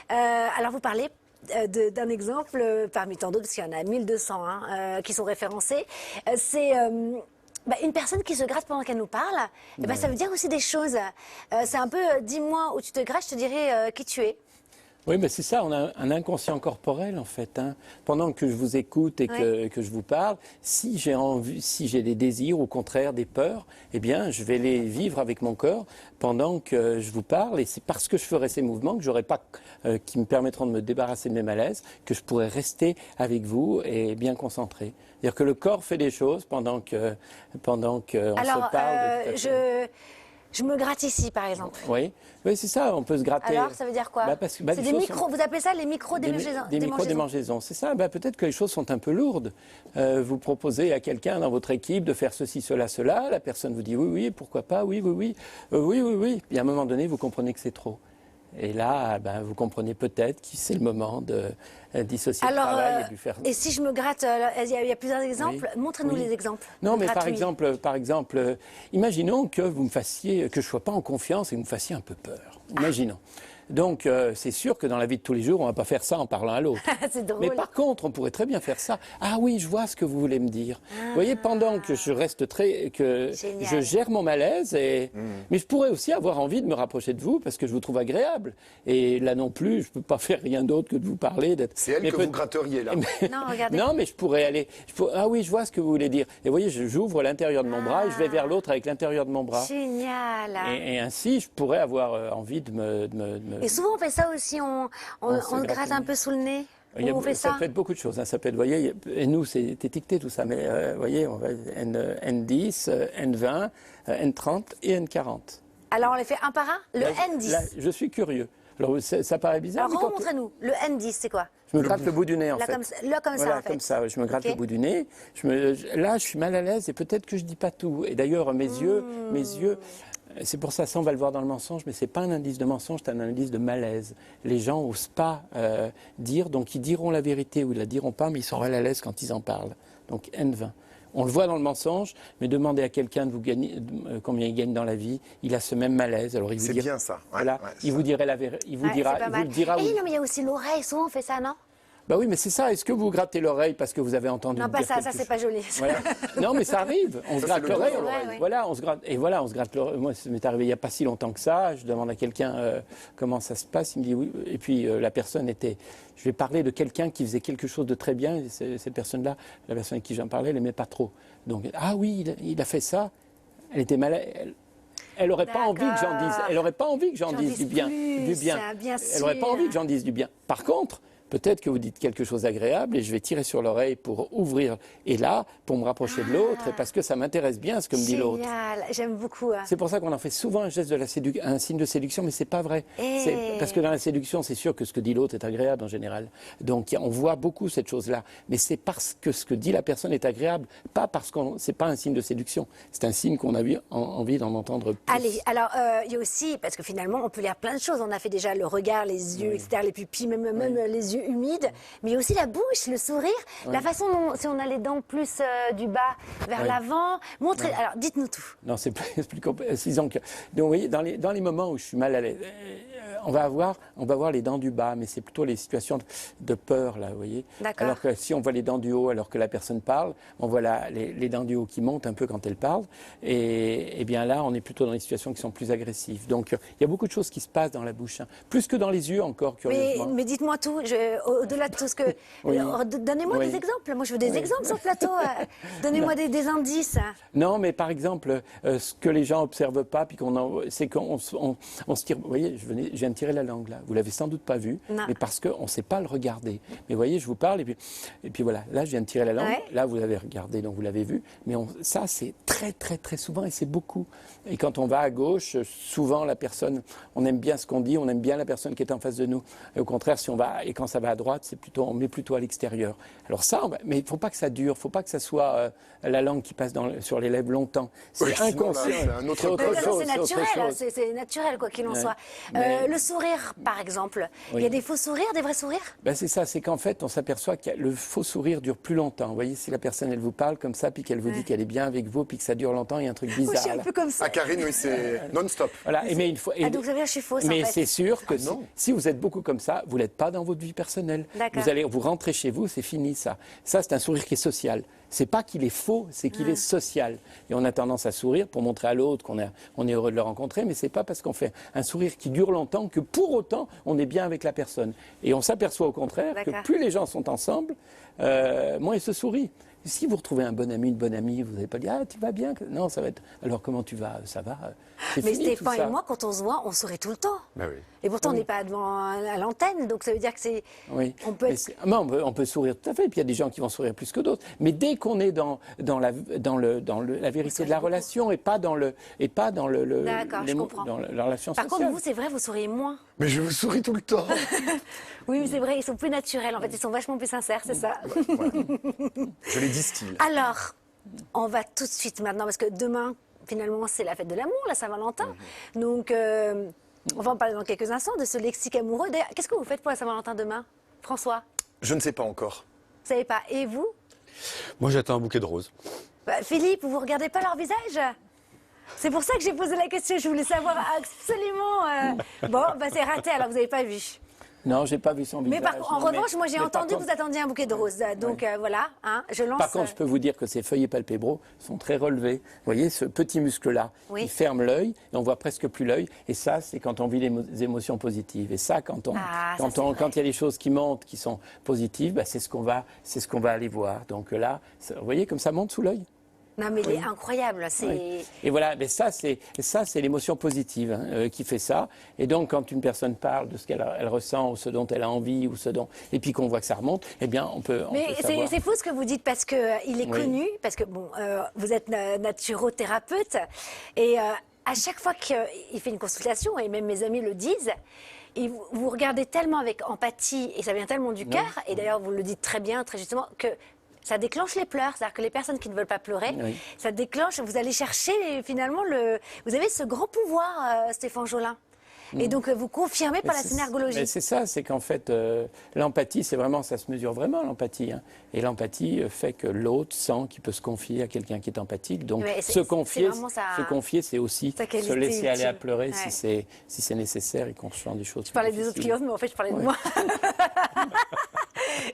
Alors, vous parlez d'un exemple parmi tant d'autres, parce qu'il y en a 1200 qui sont référencés. C'est une personne qui se gratte pendant qu'elle nous parle. Et ça veut dire aussi des choses. C'est un peu, dis-moi où tu te grattes, je te dirai qui tu es. Oui, mais c'est ça, on a un inconscient corporel en fait. Hein. Pendant que je vous écoute et que je vous parle, si j'ai envie, si j'ai des désirs, au contraire des peurs, eh bien, je vais les vivre avec mon corps pendant que je vous parle. Et c'est parce que je ferai ces mouvements que j'aurai pas, qui me permettront de me débarrasser de mes malaises, que je pourrai rester avec vous et bien concentré. C'est-à-dire que le corps fait des choses pendant que on se parle. Je me gratte ici, par exemple. Oui, c'est ça, on peut se gratter. Alors, ça veut dire quoi? C'est des micros, vous appelez ça les micro-démangeaisons? Des micro-démangeaisons, c'est ça. Peut-être que les choses sont un peu lourdes. Vous proposez à quelqu'un dans votre équipe de faire ceci, cela, cela. La personne vous dit oui, pourquoi pas, oui. Puis à un moment donné, vous comprenez que c'est trop. Et là, vous comprenez peut-être que c'est le moment de dissocier le travail et de lui faire... Et si je me gratte, il y a plusieurs exemples. Oui. Montrez-nous les exemples. Non, mais par exemple, imaginons que vous me fassiez, que je ne sois pas en confiance et que vous me fassiez un peu peur. Imaginons. Donc, c'est sûr que dans la vie de tous les jours, on ne va pas faire ça en parlant à l'autre. C'est drôle. Mais par contre, on pourrait très bien faire ça. Ah oui, je vois ce que vous voulez me dire. Vous voyez, pendant que je reste que Génial. je gère mon malaise, mais je pourrais aussi avoir envie de me rapprocher de vous parce que je vous trouve agréable. Et là non plus, je ne peux pas faire rien d'autre que de vous parler. C'est elle Mais que vous gratteriez là. Non, regardez. Non, mais je pourrais aller. Ah oui, je vois ce que vous voulez dire. Et vous voyez, j'ouvre l'intérieur de mon bras et je vais vers l'autre avec l'intérieur de mon bras. Génial. Et ainsi, je pourrais avoir envie de me. Et souvent, on fait ça aussi, on se gratte un peu sous le nez. Ou on fait ça. peut être beaucoup de choses. Hein. Ça peut être, vous voyez, et nous, c'est étiqueté tout ça. Mais vous voyez, on va N10, N20, N30 et N40. Alors, on les fait un par un. Le Là, N10. là, je suis curieux. Alors, ça paraît bizarre. Alors, mais quand- remontrez-nous. Le N10, c'est quoi? Je me gratte le bout du nez, en Là, fait. comme ça, là, comme ça, Voilà, en fait. comme ça, je me gratte Ok. le bout du nez. Là, je suis mal à l'aise et peut-être que je dis pas tout. Et d'ailleurs, mes yeux, c'est pour ça, on va le voir dans le mensonge, mais c'est pas un indice de mensonge, c'est un indice de malaise. Les gens n'osent pas dire, donc ils diront la vérité ou ils la diront pas, mais ils sont mal à l'aise quand ils en parlent. Donc N20. On le voit dans le mensonge, mais demandez à quelqu'un de vous gagner, combien il gagne dans la vie, il a ce même malaise. Alors il vous C'est dira, bien ça. Ouais, voilà, ouais, il ça. vous dirait la vérité, il vous Ouais, dira, c'est pas il vous mal. le dira. Et ou- non, mais il y a aussi l'oreille. Souvent, on fait ça, non? Bah oui, mais c'est ça. Est-ce que vous grattez l'oreille parce que vous avez entendu Non, pas dire ça. quelque Ça, c'est chose pas joli. Voilà. Non, mais ça arrive. On se Ça, gratte c'est le l'oreille. doigt dans l'oreille. Ouais, ouais. Voilà, on se gratte. Et voilà, on se gratte l'oreille. Moi, ça m'est arrivé il n'y a pas si longtemps que ça. Je demande à quelqu'un comment ça se passe. Il me dit oui. Et puis la personne était. Je vais parler de quelqu'un qui faisait quelque chose de très bien. Et cette personne-là, la personne avec qui j'en parlais, elle n'aimait pas trop. Donc ah oui, il a fait ça. Elle était malade. Elle n'aurait pas envie que j'en dise. Elle n'aurait pas envie que j'en dise du bien, du bien. Bien Elle n'aurait pas sûr. envie que j'en dise du bien. Par contre, peut-être que vous dites quelque chose d'agréable et je vais tirer sur l'oreille pour ouvrir. Et là, pour me rapprocher de l'autre, et parce que ça m'intéresse bien ce que me dit l'autre. Génial. J'aime beaucoup. C'est pour ça qu'on en fait souvent un geste de un signe de séduction, mais c'est pas vrai. Eh. Parce que dans la séduction, c'est sûr que ce que dit l'autre est agréable en général. Donc on voit beaucoup cette chose-là. Mais c'est parce que ce que dit la personne est agréable, pas parce qu'on. C'est pas un signe de séduction. C'est un signe qu'on a envie d'en entendre plus. Allez, alors il y a aussi, parce que finalement, on peut lire plein de choses. On a fait déjà le regard, les yeux, etc., les pupilles, même les yeux humides. Mais il y a aussi la bouche, le sourire, la façon dont, si on a les dents plus du bas vers l'avant. Montrez, alors dites-nous tout. Non, c'est plus compliqué. Donc, vous voyez, dans les moments où je suis mal à l'aise, on va voir les dents du bas, mais c'est plutôt les situations de peur, là, vous voyez. D'accord. Alors que si on voit les dents du haut alors que la personne parle, on voit les dents du haut qui montent un peu quand elle parle. Et bien là, on est plutôt dans des situations qui sont plus agressives. Donc, il y a beaucoup de choses qui se passent dans la bouche, hein. Plus que dans les yeux encore, curieusement. Mais dites-moi tout, au-delà de tout ce que... Oui. Alors, donnez-moi Oui. des exemples. Moi, je veux des exemples sur le plateau. Donnez-moi des indices. Non, mais par exemple, ce que les gens n'observent pas, puis c'est qu'on se tire. Vous voyez, je viens de tirer la langue là. Vous l'avez sans doute pas vu, Non. mais parce qu'on ne sait pas le regarder. Mais vous voyez, je vous parle et puis voilà. Là, je viens de tirer la langue. Ouais. Là, vous l'avez regardé, donc vous l'avez vu. Mais ça, c'est très, très, très souvent et c'est beaucoup. Et quand on va à gauche, souvent la personne, on aime bien ce qu'on dit, on aime bien la personne qui est en face de nous. Et au contraire, et quand ça va à droite, on met plutôt à l'extérieur. Alors ça, mais il ne faut pas que ça dure, il ne faut pas que ça soit la langue qui passe sur les lèvres longtemps. C'est Oui, sinon, là, inconscient. c'est un autre autre code. Non, chose. c'est autre naturel, chose. c'est naturel quoi qu'il en Ouais. soit. Mais- Le sourire, par exemple, il y a Oui. des faux sourires, des vrais sourires? Ben c'est ça, c'est qu'en fait, on s'aperçoit que le faux sourire dure plus longtemps. Vous voyez, si la personne, elle vous parle comme ça, puis qu'elle vous dit qu'elle est bien avec vous, puis que ça dure longtemps, il y a un truc Moi, je bizarre. suis un là. peu comme ça. Ah, Karine, oui, c'est non-stop. Voilà. Mais une fois, Ah, donc ça veut dire que je suis fausse, en mais fait. c'est sûr que non. si vous êtes beaucoup comme ça, vous n'êtes pas dans votre vie personnelle. D'accord. Vous rentrez chez vous, c'est fini ça. Ça, c'est un sourire qui est social. C'est pas qu'il est faux, c'est qu'il est social. Et on a tendance à sourire pour montrer à l'autre on est heureux de le rencontrer, mais c'est pas parce qu'on fait un sourire qui dure longtemps que pour autant on est bien avec la personne. Et on s'aperçoit au contraire que D'accord. plus les gens sont ensemble, moins ils se sourient. Si vous retrouvez un bon ami, une bonne amie, vous n'allez pas dire « Ah, tu vas bien ?» Non, ça va être « Alors, comment tu vas ?» Ça va. C'est Mais fini, Stéphane tout ça. et moi, quand on se voit, on sourit tout le temps. Bah oui. Et pourtant, on n'est pas devant à l'antenne, donc ça veut dire que c'est... Oui. On peut Mais être... on peut sourire tout à fait. Puis il y a des gens qui vont sourire plus que d'autres. Mais dès qu'on est dans la vérité de la relation et pas dans le D'accord, je comprends. dans la relation Par sociale. contre, vous, c'est vrai, vous souriez moins. Mais je vous souris tout le temps. Oui, mais c'est vrai, ils sont plus naturels. En fait, ils sont vachement plus sincères, c'est ça. Je les distille. Alors, on va tout de suite maintenant, parce que demain, finalement, c'est la fête de l'amour, la Saint-Valentin. Donc, on va en parler dans quelques instants de ce lexique amoureux. D'ailleurs, qu'est-ce que vous faites pour la Saint-Valentin demain, François? Je ne sais pas encore. Vous savez pas. Et vous? Moi, j'attends un bouquet de roses. Philippe, vous regardez pas leur visage? C'est pour ça que j'ai posé la question. Je voulais savoir absolument. Bon, bah c'est raté. Alors vous n'avez pas vu. Non, j'ai pas vu son visage. Mais en revanche, moi j'ai mais entendu par que vous attendiez un bouquet de roses. Donc voilà, hein, je lance. Par contre, je peux vous dire que ces feuillets palpébraux sont très relevés. Vous voyez, ce petit muscle-là, Oui. il ferme l'œil et on voit presque plus l'œil. Et ça, c'est quand on vit les émotions positives. Et ça, quand il y a des choses qui montent, qui sont positives, bah, c'est ce qu'on va aller voir. Donc là, vous voyez, comme ça monte sous l'œil. Non, mais il est incroyable. Oui. Et voilà, mais ça c'est l'émotion positive hein, qui fait ça. Et donc quand une personne parle de ce qu'elle ressent ou ce dont elle a envie ou et puis qu'on voit que ça remonte, eh bien on peut. Mais savoir. c'est fou ce que vous dites parce que il est connu, parce que bon, vous êtes naturothérapeute et à chaque fois qu'il fait une consultation et même mes amis le disent. Et vous regardez tellement avec empathie et ça vient tellement du cœur. Et d'ailleurs vous le dites très bien, très justement que ça déclenche les pleurs, c'est-à-dire que les personnes qui ne veulent pas pleurer, ça déclenche, vous allez chercher finalement vous avez ce grand pouvoir, Stéphane Jolin. Et donc vous confirmez par la synergologie. C'est ça, c'est qu'en fait l'empathie, c'est vraiment, ça se mesure vraiment l'empathie. Hein. Et l'empathie fait que l'autre sent qu'il peut se confier à quelqu'un qui est empathique. Donc se confier, c'est aussi se laisser aller à pleurer si c'est nécessaire et qu'on ressent des choses. Je parlais des autres clients, mais en fait je parlais de moi.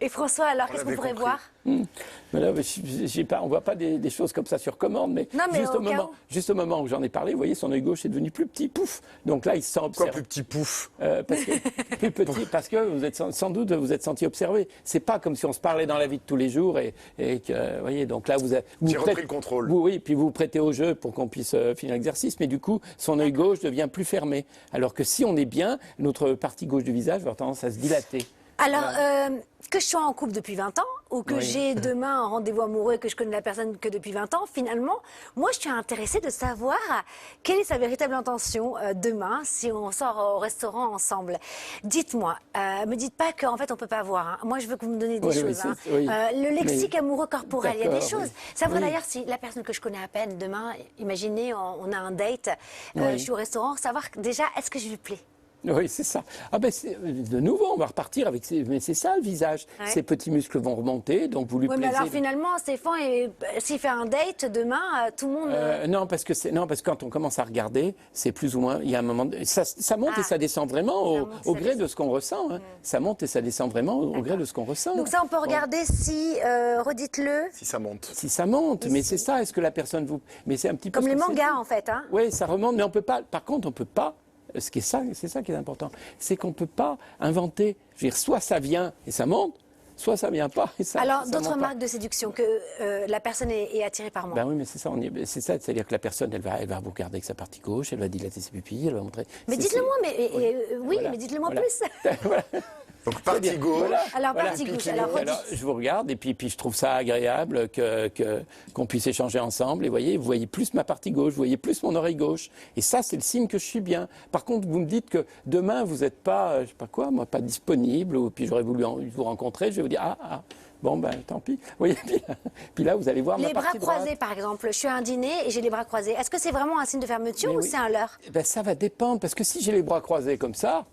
Et François, alors qu'est-ce qu'on pourrait voir? Mais là, on ne voit pas des choses comme ça sur commande, mais, juste au moment où j'en ai parlé, vous voyez, son œil gauche est devenu plus petit, pouf. Donc là, il se sent observé. Pourquoi plus petit, pouf Plus petit, parce que vous êtes sans doute vous êtes senti observé. C'est pas comme si on se parlait dans la vie de tous les jours et que, vous voyez, donc là, j'ai repris le contrôle. Oui, puis vous vous prêtez au jeu pour qu'on puisse finir l'exercice, mais du coup, son œil gauche devient plus fermé. Alors que si on est bien, notre partie gauche du visage va avoir tendance à se dilater. Alors, que je sois en couple depuis 20 ans ou que j'ai demain un rendez-vous amoureux et que je connais la personne que depuis 20 ans, finalement, moi, je suis intéressée de savoir quelle est sa véritable intention demain si on sort au restaurant ensemble. Dites-moi, me dites pas qu'en fait, on peut pas voir. Hein. Moi, je veux que vous me donniez des choses. Hein. Le lexique amoureux corporel, il y a des choses. Ça vaut d'ailleurs si la personne que je connais à peine, demain, imaginez, on a un date, je suis au restaurant, savoir déjà, est-ce que je lui plais? Oui, c'est ça. Ah ben, de nouveau, on va repartir avec mais c'est ça le visage. Ces petits muscles vont remonter, donc vous lui plaisez. Mais alors finalement, Stéphane, s'il fait un date demain, tout le monde. Non, parce que quand on commence à regarder, c'est plus ou moins. Il y a un moment, ça monte et ça descend vraiment au gré de ce qu'on ressent. Hein. Ça monte et ça descend vraiment au gré de ce qu'on ressent. Donc ça, on peut regarder si, redites-le. Si ça monte. Si ça monte, mais c'est ça. Est-ce que la personne vous. Mais c'est un petit peu. Comme les mangas, en fait. Hein. Oui, ça remonte, mais on peut pas. Par contre, on peut pas. C'est ça qui est important, c'est qu'on ne peut pas inventer. Je veux dire, soit ça vient et ça monte, soit ça ne vient pas et ça. Alors, d'autres marques de séduction que la personne est attirée par moi. Ben oui, mais c'est ça, c'est-à-dire que la personne, elle va vous regarder avec sa partie gauche, elle va dilater ses pupilles, elle va montrer. Mais dites-le moi, mais dites-le moi plus. Voilà. Donc partie gauche. Alors partie gauche. Alors je vous regarde et puis je trouve ça agréable qu'on puisse échanger ensemble. Et vous voyez plus ma partie gauche, vous voyez plus mon oreille gauche. Et ça, c'est le signe que je suis bien. Par contre, vous me dites que demain vous n'êtes pas, je sais pas quoi, moi pas disponible, ou puis j'aurais voulu vous rencontrer. Je vais vous dire bon ben tant pis. Vous voyez, puis là vous allez voir ma partie droite. Les bras croisés, par exemple. Je suis à un dîner et j'ai les bras croisés. Est-ce que c'est vraiment un signe de fermeture ou c'est un leurre? Ben ça va dépendre parce que si j'ai les bras croisés comme ça.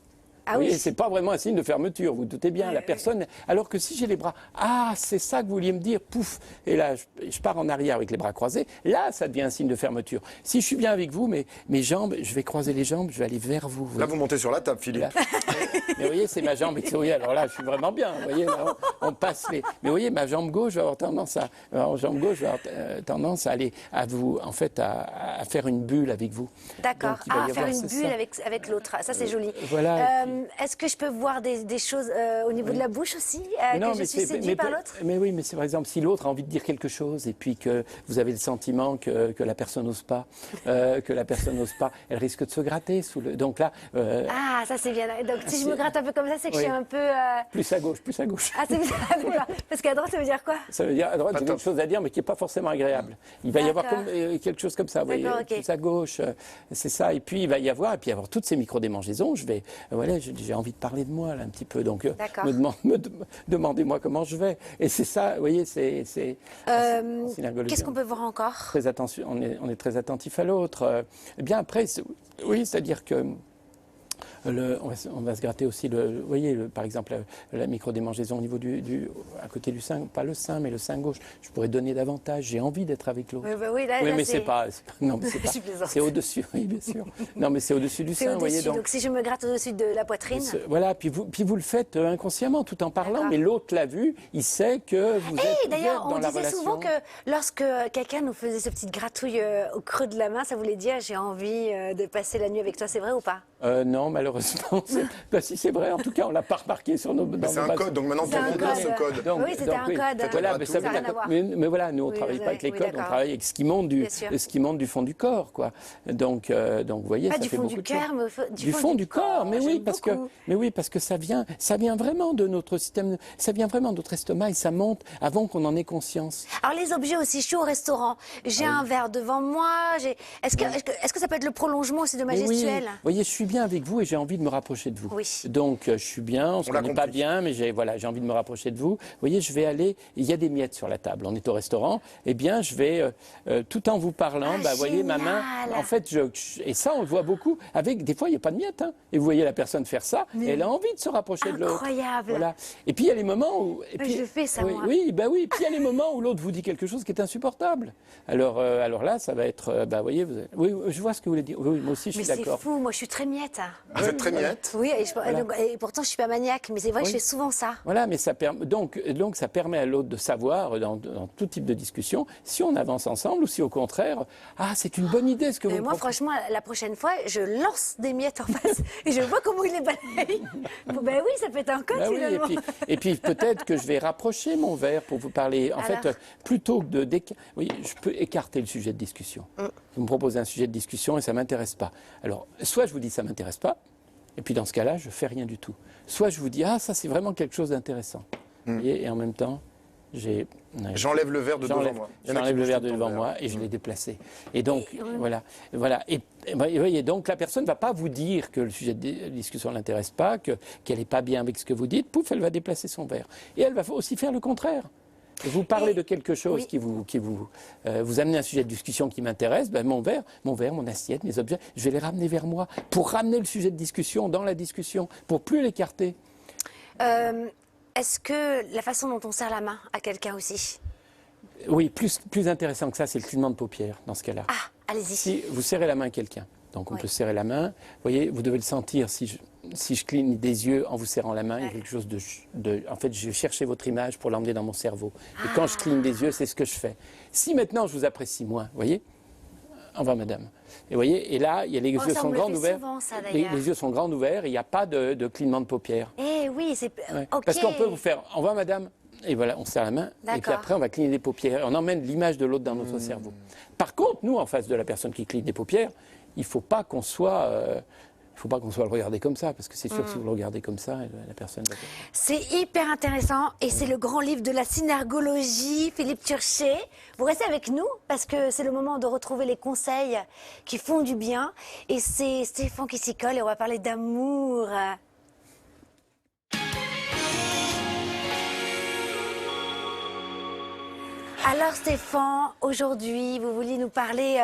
C'est pas vraiment un signe de fermeture, vous doutez bien, la personne. Alors que si j'ai les bras, c'est ça que vous vouliez me dire, pouf, et là je pars en arrière avec les bras croisés, là ça devient un signe de fermeture. Si je suis bien avec vous, mes jambes, je vais croiser les jambes, je vais aller vers vous. Là vous montez sur la table, Philippe. Mais vous voyez, c'est ma jambe, alors là je suis vraiment bien, vous voyez, là, on passe les. Mais vous voyez, ma jambe gauche va avoir tendance à aller à vous, en fait, à faire une bulle avec vous. D'accord, faire une bulle avec l'autre, ça c'est joli. Voilà. Est-ce que je peux voir des choses au niveau de la bouche aussi que je suis séduite par l'autre? Mais oui, mais c'est par exemple si l'autre a envie de dire quelque chose et puis que vous avez le sentiment que la personne n'ose pas, elle risque de se gratter sous le. Donc là. Ça c'est bien. Donc si je me gratte un peu comme ça, c'est que je suis un peu. Plus à gauche. Ah c'est bien. Parce qu'à droite, ça veut dire quoi? Ça veut dire à droite, j'ai quelque chose à dire, mais qui n'est pas forcément agréable. Il va y avoir quelque chose comme ça, vous voyez, plus à gauche, c'est ça. Et puis il va y avoir toutes ces micro-démangeaisons. J'ai envie de parler de moi là un petit peu, donc demandez-moi comment je vais. Et c'est ça, vous voyez, c'est qu'est-ce qu'on peut voir encore? Très attention, on est très attentif à l'autre. Eh bien après, c'est-à-dire que On va se gratter aussi, vous voyez, par exemple, la microdémangeaison au niveau à côté du sein, pas le sein, mais le sein gauche. Je pourrais donner davantage, j'ai envie d'être avec l'autre. Oui, là, mais c'est pas, non, mais c'est pas, Je plaisante. c'est au-dessus, oui, bien sûr. Non, mais c'est au-dessus du C'est sein, vous voyez. au-dessus. Donc si je me gratte au-dessus de la poitrine. Voilà, puis vous le faites inconsciemment, tout en parlant, D'accord. mais l'autre l'a vu, il sait que vous êtes D'ailleurs, dans on la disait relation. souvent que lorsque quelqu'un nous faisait ce petite gratouille au creux de la main, ça voulait dire j'ai envie de passer la nuit avec toi. C'est vrai ou pas? Non, malheureusement, si c'est vrai, en tout cas, on l'a pas remarqué sur nos. C'est un code, donc maintenant tout C'est le un monde a code. ce code. Donc, Oui, c'était un code. Voilà, Ça mais, n'a veut rien dire à voir. mais voilà, nous on Oui, travaille vous pas avec les avez- codes, oui, on d'accord. travaille avec ce qui monte Bien sûr. du fond du corps, quoi. Donc vous voyez, Pas ça du fait fond beaucoup du de choses. cœur, mais Du fond du corps, mais oui, J'aime parce beaucoup. que ça vient vraiment de notre système, ça vient vraiment de notre estomac et ça monte avant qu'on en ait conscience. Alors les objets aussi, je suis au restaurant, j'ai un verre devant moi, est-ce que ça peut être le prolongement aussi de ma Mais oui, gestuelle? vous voyez, je suis bien avec vous et j'ai envie de me rapprocher de vous. Oui. Donc, je suis bien, on se l'a connaît pas compris. bien, mais j'ai envie de me rapprocher de vous. Vous voyez, je vais aller, il y a des miettes sur la table, on est au restaurant, eh bien, je vais, tout en vous parlant, Ah, vous voyez, ma main, génial. en fait, et ça, on le voit beaucoup, des fois, il n'y a pas de miettes, hein, et vous voyez la personne faire ça, et elle a envie de se rapprocher de l'autre. Incroyable. Voilà. Et puis, il y a les moments où... Et puis, Je fais ça, oui, moi. oui, oui, puis il y a les moments où l'autre vous dit quelque chose qui est insupportable. Alors là, ça va être, vous voyez, oui, je vois ce que vous voulez dire. Oui, moi aussi, je Mais suis c'est d'accord. fou, moi je suis très miette. Vous êtes très miette. Oui, et pourtant je suis pas maniaque, mais c'est vrai que je Oui. fais souvent ça. Voilà, mais donc ça permet à l'autre de savoir, dans tout type de discussion, si on avance ensemble ou si au contraire, c'est une bonne idée ce que Et vous moi, proposez. franchement, la prochaine fois, je lance des miettes en face et je vois comment il les balaye. Ben oui, ça peut être un code Bah oui, finalement. et puis peut-être que je vais rapprocher mon verre pour vous parler. En Alors fait, plutôt que oui, je peux écarter le sujet de discussion. Vous me proposez un sujet de discussion et ça m'intéresse pas. Alors, soit je vous dis ça m'intéresse pas, et puis dans ce cas-là, je fais rien du tout. Soit je vous dis ça c'est vraiment quelque chose d'intéressant. Vous voyez, et en même temps, J'enlève le verre de devant moi. Il y en a qui J'enlève le bougent verre tout de le temps devant le moi verre. et je l'ai déplacé. Et donc, voilà. Et voyez, donc la personne ne va pas vous dire que le sujet de discussion ne l'intéresse pas, qu'elle n'est pas bien avec ce que vous dites. Pouf, elle va déplacer son verre. Et elle va aussi faire le contraire. Vous parlez de quelque chose oui. qui vous amenez un sujet de discussion qui m'intéresse, mon verre, mon assiette, mes objets, je vais les ramener vers moi pour ramener le sujet de discussion dans la discussion, pour plus l'écarter. Est-ce que la façon dont on serre la main à quelqu'un aussi? Oui, plus intéressant que ça, c'est le clignement de paupières dans ce cas-là. Ah, allez-y. Si vous serrez la main à quelqu'un, donc on Oui. peut serrer la main, vous voyez, vous devez le sentir. Si je cligne des yeux en vous serrant la main, il y a quelque chose en fait, je vais chercher votre image pour l'emmener dans mon cerveau. Et quand je cligne des yeux, c'est ce que je fais. Si maintenant je vous apprécie moins, vous voyez, au revoir madame. Et vous voyez, et là, il y a les yeux ça, on sont me le grands fait ouverts. souvent, ça, les d'ailleurs. yeux sont grands ouverts et il n'y a pas de clignement de paupières. Eh oui, c'est... Ouais. Ok. Parce qu'on peut vous faire au revoir madame. Et voilà, on serre la main. Et puis D'accord. après, on va cligner les paupières. On emmène l'image de l'autre dans notre cerveau. Par contre, nous, en face de la personne qui cligne des paupières, il ne faut pas qu'on soit... il faut pas qu'on soit le regarder comme ça, parce que c'est sûr que si vous le regardez comme ça, la personne va... C'est hyper intéressant et c'est le grand livre de la synergologie, Philippe Turchet. Vous restez avec nous parce que c'est le moment de retrouver les conseils qui font du bien. Et c'est Stéphane qui s'y colle et on va parler d'amour. Alors Stéphane, aujourd'hui, vous vouliez nous parler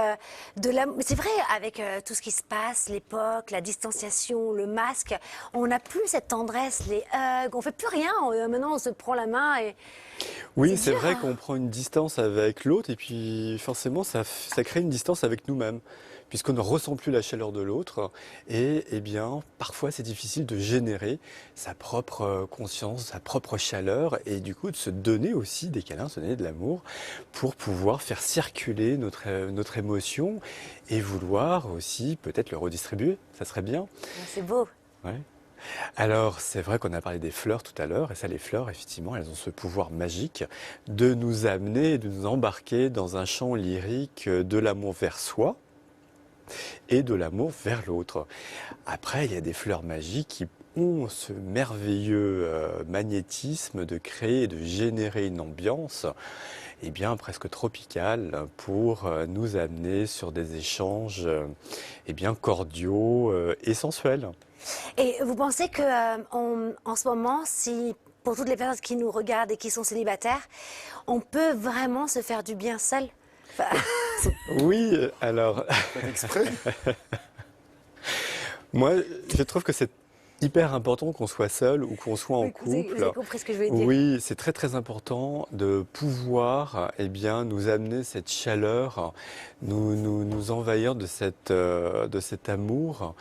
de l'amour. C'est vrai, avec tout ce qui se passe, l'époque, la distanciation, le masque, on n'a plus cette tendresse, les hugs, on fait plus rien. Maintenant, on se prend la main et... Oui, C'est c'est dur, vrai hein. qu'on prend une distance avec l'autre et puis forcément ça crée une distance avec nous-mêmes puisqu'on ne ressent plus la chaleur de l'autre et eh bien parfois c'est difficile de générer sa propre conscience, sa propre chaleur et du coup de se donner aussi des câlins, se donner de l'amour pour pouvoir faire circuler notre émotion et vouloir aussi peut-être le redistribuer, ça serait bien. C'est beau. Ouais. Alors, c'est vrai qu'on a parlé des fleurs tout à l'heure, et ça, les fleurs, effectivement, elles ont ce pouvoir magique de nous amener, de nous embarquer dans un champ lyrique de l'amour vers soi et de l'amour vers l'autre. Après, il y a des fleurs magiques qui ont ce merveilleux magnétisme de créer et de générer une ambiance eh bien, presque tropicale pour nous amener sur des échanges eh bien, cordiaux et sensuels. Et vous pensez que en ce moment, si pour toutes les personnes qui nous regardent et qui sont célibataires, on peut vraiment se faire du bien seul? Enfin, Oui, alors... Faites exprès. Moi, je trouve que c'est hyper important qu'on soit seul ou qu'on soit en Vous avez couple. compris ce que je voulais dire. Oui, c'est très très important de pouvoir nous amener cette chaleur, nous envahir de cet amour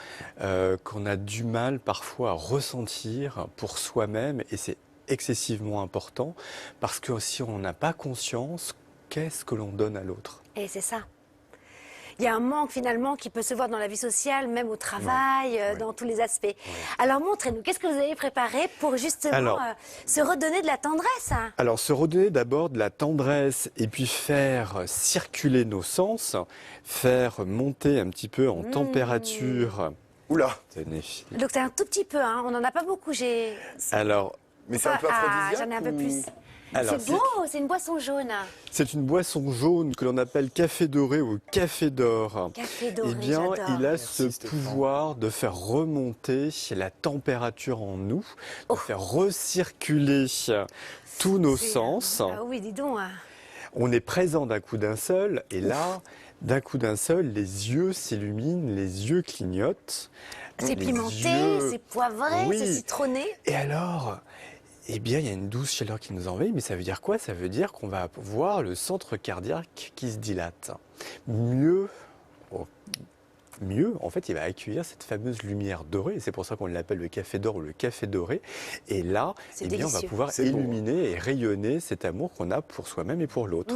qu'on a du mal parfois à ressentir pour soi-même et c'est excessivement important parce que si on n'a pas conscience, qu'est-ce que l'on donne à l'autre? Et c'est ça. Il y a un manque finalement qui peut se voir dans la vie sociale, même au travail, dans tous les aspects. Alors montrez-nous, qu'est-ce que vous avez préparé pour justement se redonner de la tendresse, hein? Alors, se redonner d'abord de la tendresse et puis faire circuler nos sens, faire monter un petit peu en température. Oula, Tenez. Donc c'est un tout petit peu, hein. On n'en a pas beaucoup. Alors, mais c'est un peu aphrodisiaque J'en ai un peu ou- plus. Alors, C'est beau, c'est une boisson jaune. c'est une boisson jaune que l'on appelle café doré ou café d'or. Café doré, Eh bien, j'adore. il a Merci, ce Stéphane. pouvoir de faire remonter la température en nous, de faire recirculer tous nos sens. Ah oui, dis donc, hein. On est présent d'un coup d'un seul, et là, d'un coup d'un seul, les yeux s'illuminent, les yeux clignotent. C'est les pimenté, yeux- c'est poivré, Oui. c'est citronné. Et alors, eh bien, il y a une douce chaleur qui nous envahit, mais ça veut dire quoi? Ça veut dire qu'on va voir le centre cardiaque qui se dilate. Mieux, en fait, il va accueillir cette fameuse lumière dorée, et c'est pour ça qu'on l'appelle le café d'or ou le café doré. Et là, C'est eh bien, on va délicieux. pouvoir C'est beau, hein. illuminer et rayonner cet amour qu'on a pour soi-même et pour l'autre.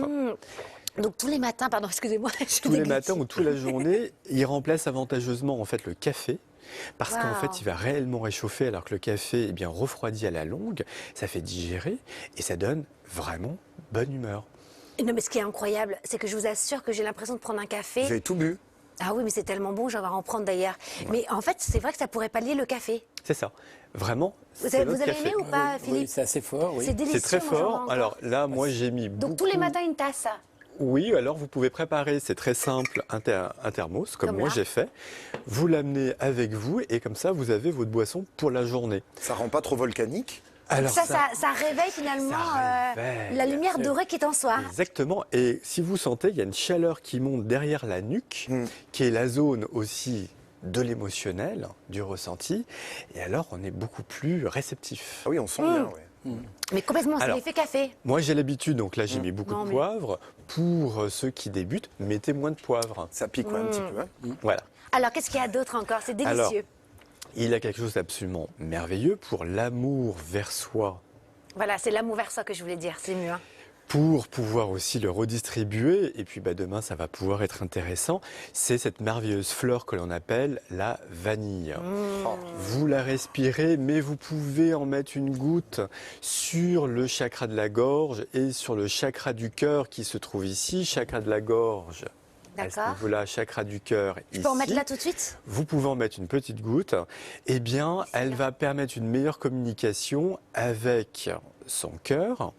Donc tous les matins, pardon, excusez-moi. je Tous les déglutis. matins ou toute la journée, il remplace avantageusement en fait le café. Parce qu'en Wow. fait, il va réellement réchauffer, alors que le café, eh bien, refroidit à la longue, ça fait digérer et ça donne vraiment bonne humeur. Non, mais ce qui est incroyable, c'est que je vous assure que j'ai l'impression de prendre un café. Vous avez tout bu? Ah oui, mais c'est tellement bon, j'en vais en prendre d'ailleurs. Mais en fait, c'est vrai que ça pourrait pallier le café. C'est ça, vraiment. Vous c'est avez, notre vous avez café. aimé ou pas, Oui, Philippe? c'est assez fort, oui. C'est délicieux. C'est très moi, j'en veux fort. encore. Alors là, moi, j'ai mis Donc tous les beaucoup- matins, une tasse. Oui, alors vous pouvez préparer, c'est très simple, un thermos, comme Comme moi là. j'ai fait. Vous l'amenez avec vous et comme ça, vous avez votre boisson pour la journée. Ça rend pas trop volcanique? Alors Ça réveille finalement réveille, la lumière absolument. dorée qui est en soi. Exactement. Et si vous sentez, il y a une chaleur qui monte derrière la nuque, qui est la zone aussi de l'émotionnel, du ressenti. Et alors, on est beaucoup plus réceptif. Ah oui, on sent bien, ouais. Mais complètement, c'est Alors, l'effet café. Moi, j'ai l'habitude, donc là, j'ai mis beaucoup Non, de mais- poivre. Pour ceux qui débutent, mettez moins de poivre. Ça pique ouais, un petit peu. Hein. Voilà. Alors, qu'est-ce qu'il y a d'autre encore? C'est Alors, délicieux. il y a quelque chose d'absolument merveilleux pour l'amour vers soi. Voilà, c'est l'amour vers soi que je voulais dire, c'est mieux. Hein. Pour pouvoir aussi le redistribuer, et puis demain ça va pouvoir être intéressant, c'est cette merveilleuse fleur que l'on appelle la vanille. Vous la respirez, mais vous pouvez en mettre une goutte sur le chakra de la gorge et sur le chakra du cœur qui se trouve ici, chakra de la gorge. À ce D'accord. niveau-là, chakra du cœur Je ici. peux en mettre là tout de suite? Vous pouvez en mettre une petite goutte. Eh bien, elle va permettre une meilleure communication avec son cœur.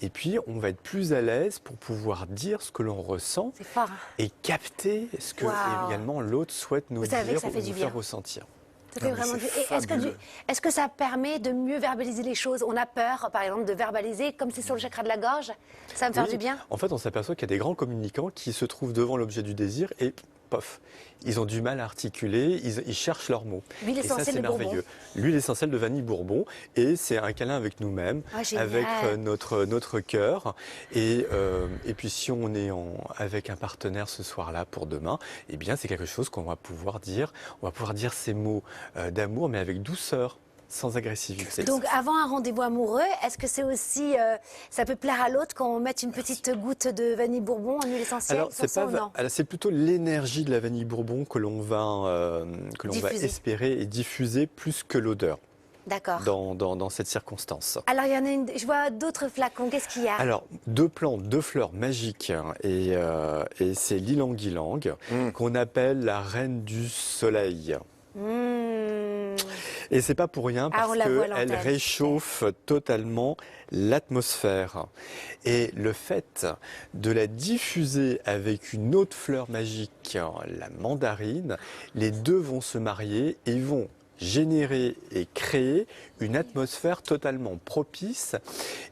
Et puis, on va être plus à l'aise pour pouvoir dire ce que l'on ressent C'est fort. Hein. et capter ce que Waouh. également l'autre souhaite nous Vous savez dire que ça ou fait nous du faire bien. ressentir. Ça Non, fait mais vraiment c'est du... Et fabuleux. est-ce que ça permet de mieux verbaliser les choses? On a peur, par exemple, de verbaliser, comme c'est sur le chakra de la gorge. Ça va me faire Oui. du bien? En fait, on s'aperçoit qu'il y a des grands communicants qui se trouvent devant l'objet du désir et pof, ils ont du mal à articuler, ils cherchent leurs mots. L'huile Et ça, essentielle c'est de Bourbon. merveilleux. L'huile essentielle de vanille Bourbon, et c'est un câlin avec nous-mêmes, Ah, génial. avec notre cœur. Et puis, si on est avec un partenaire ce soir-là pour demain, eh bien, c'est quelque chose qu'on va pouvoir dire. On va pouvoir dire ces mots d'amour, mais avec douceur, sans agressivité. Donc, avant un rendez-vous amoureux, est-ce que c'est aussi, ça peut plaire à l'autre quand on met une petite goutte de vanille Bourbon en huile essentielle? Alors, sur ça ou non? c'est plutôt l'énergie de la vanille Bourbon que l'on va Diffuser. espérer et diffuser plus que l'odeur D'accord. dans cette circonstance. Alors, il y en a une, je vois d'autres flacons. Qu'est-ce qu'il y a? Alors, deux plantes, deux fleurs magiques, hein, et c'est l'ilang-ilang, qu'on appelle la reine du soleil. Mmh. Et c'est pas pour rien Ah, parce on la voit à qu'elle l'antenne. réchauffe totalement l'atmosphère. Et le fait de la diffuser avec une autre fleur magique, la mandarine, les deux vont se marier et vont générer et créer une atmosphère totalement propice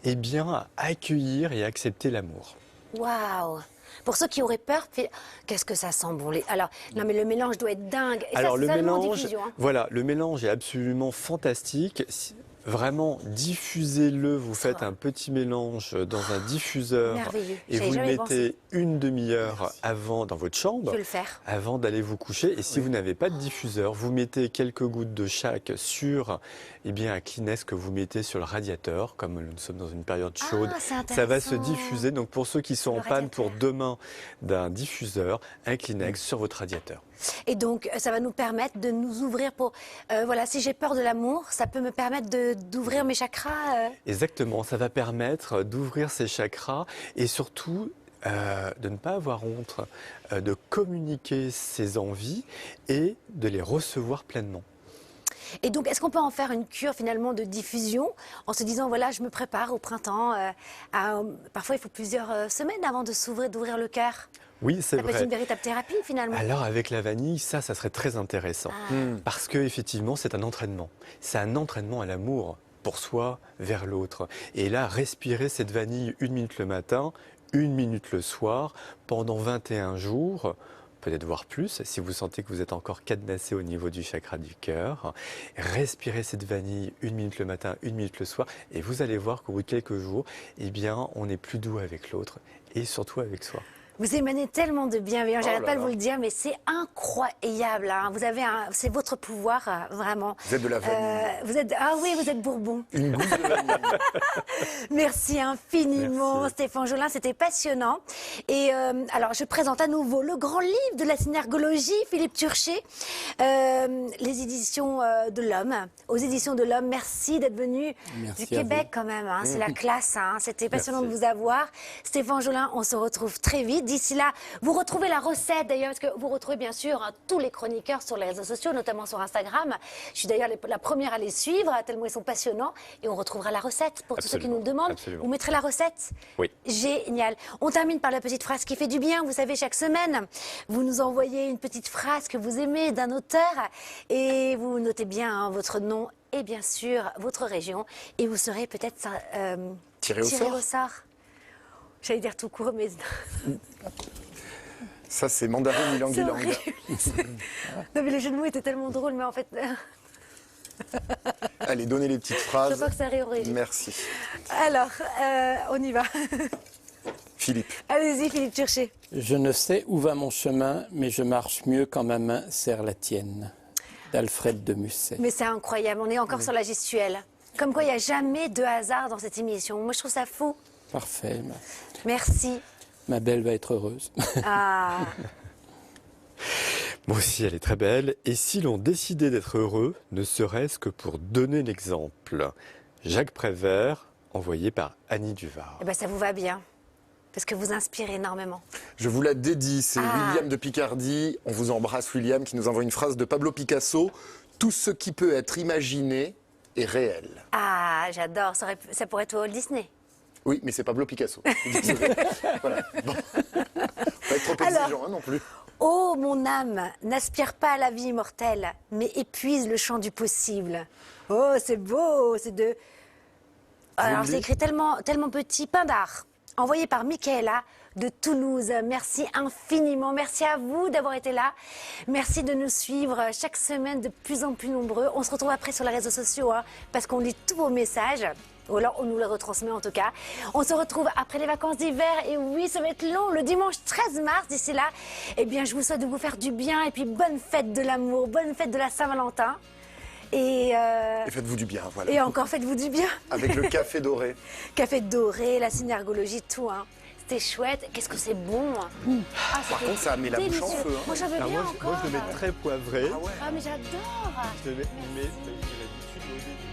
à accueillir et accepter l'amour. Waouh! Pour ceux qui auraient peur, qu'est-ce que ça sent bon. Alors, non mais le mélange doit être dingue. Et Alors ça, le c'est seulement mélange, diffusion, hein. voilà, le mélange est absolument fantastique. Vraiment, diffusez-le, vous faites un petit mélange dans un diffuseur Merveilleux. et J'avais vous le jamais mettez une demi-heure avant dans votre Je chambre, vais le faire. avant d'aller vous coucher. Et si vous n'avez pas de diffuseur, vous mettez quelques gouttes de chaque sur un Kleenex que vous mettez sur le radiateur, comme nous sommes dans une période chaude. C'est Ça va se intéressant. diffuser. Donc pour ceux qui sont Le en panne pour radiateur. demain d'un diffuseur, un Kleenex sur votre radiateur. Et donc, ça va nous permettre de nous ouvrir pour... voilà, si j'ai peur de l'amour, ça peut me permettre d'ouvrir mes chakras. Exactement, ça va permettre d'ouvrir ses chakras et surtout de ne pas avoir honte de communiquer ses envies et de les recevoir pleinement. Et donc, est-ce qu'on peut en faire une cure finalement de diffusion en se disant, voilà, je me prépare au printemps. Parfois, il faut plusieurs semaines avant de s'ouvrir, d'ouvrir le cœur. Oui, c'est Ça peut être vrai. une véritable thérapie finalement. Alors avec la vanille, ça serait très intéressant. Parce que effectivement, c'est un entraînement. C'est un entraînement à l'amour pour soi, vers l'autre. Et là, respirer cette vanille 1 minute le matin, 1 minute le soir, pendant 21 jours, peut-être voire plus, si vous sentez que vous êtes encore cadenassé au niveau du chakra du cœur. Respirez cette vanille 1 minute le matin, 1 minute le soir, et vous allez voir qu'au bout de quelques jours, eh bien, on est plus doux avec l'autre et surtout avec soi. Vous émanez tellement de bienveillance, j'arrête là pas de là. vous le dire, mais c'est incroyable. Hein. Vous avez c'est votre pouvoir, vraiment. Vous êtes de la vanille. Ah oui, vous êtes Bourbon. Une goutte de vanille. Merci infiniment, Merci. Stéphane Jolin, c'était passionnant. Et alors, je présente à nouveau le grand livre de la synergologie, Philippe Turchet, les éditions de l'Homme. Aux éditions de l'Homme, merci d'être venu Merci du à Québec vous. quand même. Hein. C'est la classe, hein. C'était passionnant Merci. de vous avoir. Stéphane Jolin, on se retrouve très vite. D'ici là, vous retrouvez la recette d'ailleurs, parce que vous retrouvez bien sûr hein, tous les chroniqueurs sur les réseaux sociaux, notamment sur Instagram. Je suis d'ailleurs la première à les suivre, tellement ils sont passionnants. Et on retrouvera la recette pour tous ceux qui nous le demandent. Absolument. Vous mettrez la recette? Oui. Génial. On termine par la petite phrase qui fait du bien. Vous savez, chaque semaine, vous nous envoyez une petite phrase que vous aimez d'un auteur et vous notez bien hein, votre nom et bien sûr votre région. Et vous serez peut-être Tiré au sort. J'allais dire tout court, mais Ça, c'est mandarin ilang c'est ilang. horrible. Non, mais les jeux de mots étaient tellement drôles, mais en fait, Allez, donnez les petites je phrases. crois que ça réorigine. Merci. Alors, on y va. Philippe. Allez-y, Philippe Turchet. Je ne sais où va mon chemin, mais je marche mieux quand ma main serre la tienne. D'Alfred de Musset. Mais c'est incroyable, on est encore sur la gestuelle. Comme quoi, il n'y a jamais de hasard dans cette émission. Moi, je trouve ça fou. Parfait. Merci. Ma belle va être heureuse. Ah. Moi aussi, elle est très belle. Et si l'on décidait d'être heureux, ne serait-ce que pour donner l'exemple. Jacques Prévert, envoyé par Annie Duvard. Eh ben, ça vous va bien. Parce que vous inspirez énormément. Je vous la dédie, c'est Ah. William de Picardie. On vous embrasse, William, qui nous envoie une phrase de Pablo Picasso. Tout ce qui peut être imaginé est réel. Ah, j'adore. Ça pourrait être Walt Disney. Oui, mais c'est Pablo Picasso. Désolé. Voilà. Bon. Pas être trop Alors. exigeant hein, non plus. Oh, mon âme, n'aspire pas à la vie immortelle, mais épuise le champ du possible. Oh, c'est beau, c'est de... Alors, c'est écrit tellement petit, Pindar, envoyé par Michaela de Toulouse. Merci infiniment, merci à vous d'avoir été là. Merci de nous suivre chaque semaine de plus en plus nombreux. On se retrouve après sur les réseaux sociaux, hein, parce qu'on lit tous vos messages. Ou alors on nous les retransmet en tout cas. On se retrouve après les vacances d'hiver. Et oui, ça va être long, le dimanche 13 mars. D'ici là, eh bien, je vous souhaite de vous faire du bien. Et puis, bonne fête de l'amour, bonne fête de la Saint-Valentin. Et faites-vous du bien, voilà. et encore, faites-vous du bien. Avec le café doré. Café doré, la synergologie, tout. Hein. C'était chouette. Qu'est-ce que c'est bon. Ah, Par c'était contre, ça met la bouche en délicieux. feu. hein. Moi, j'en veux Alors bien moi, encore. je le mets très poivré. Ah ouais. Ah, mais j'adore. Je le mets, mais j'ai l'habitude au début.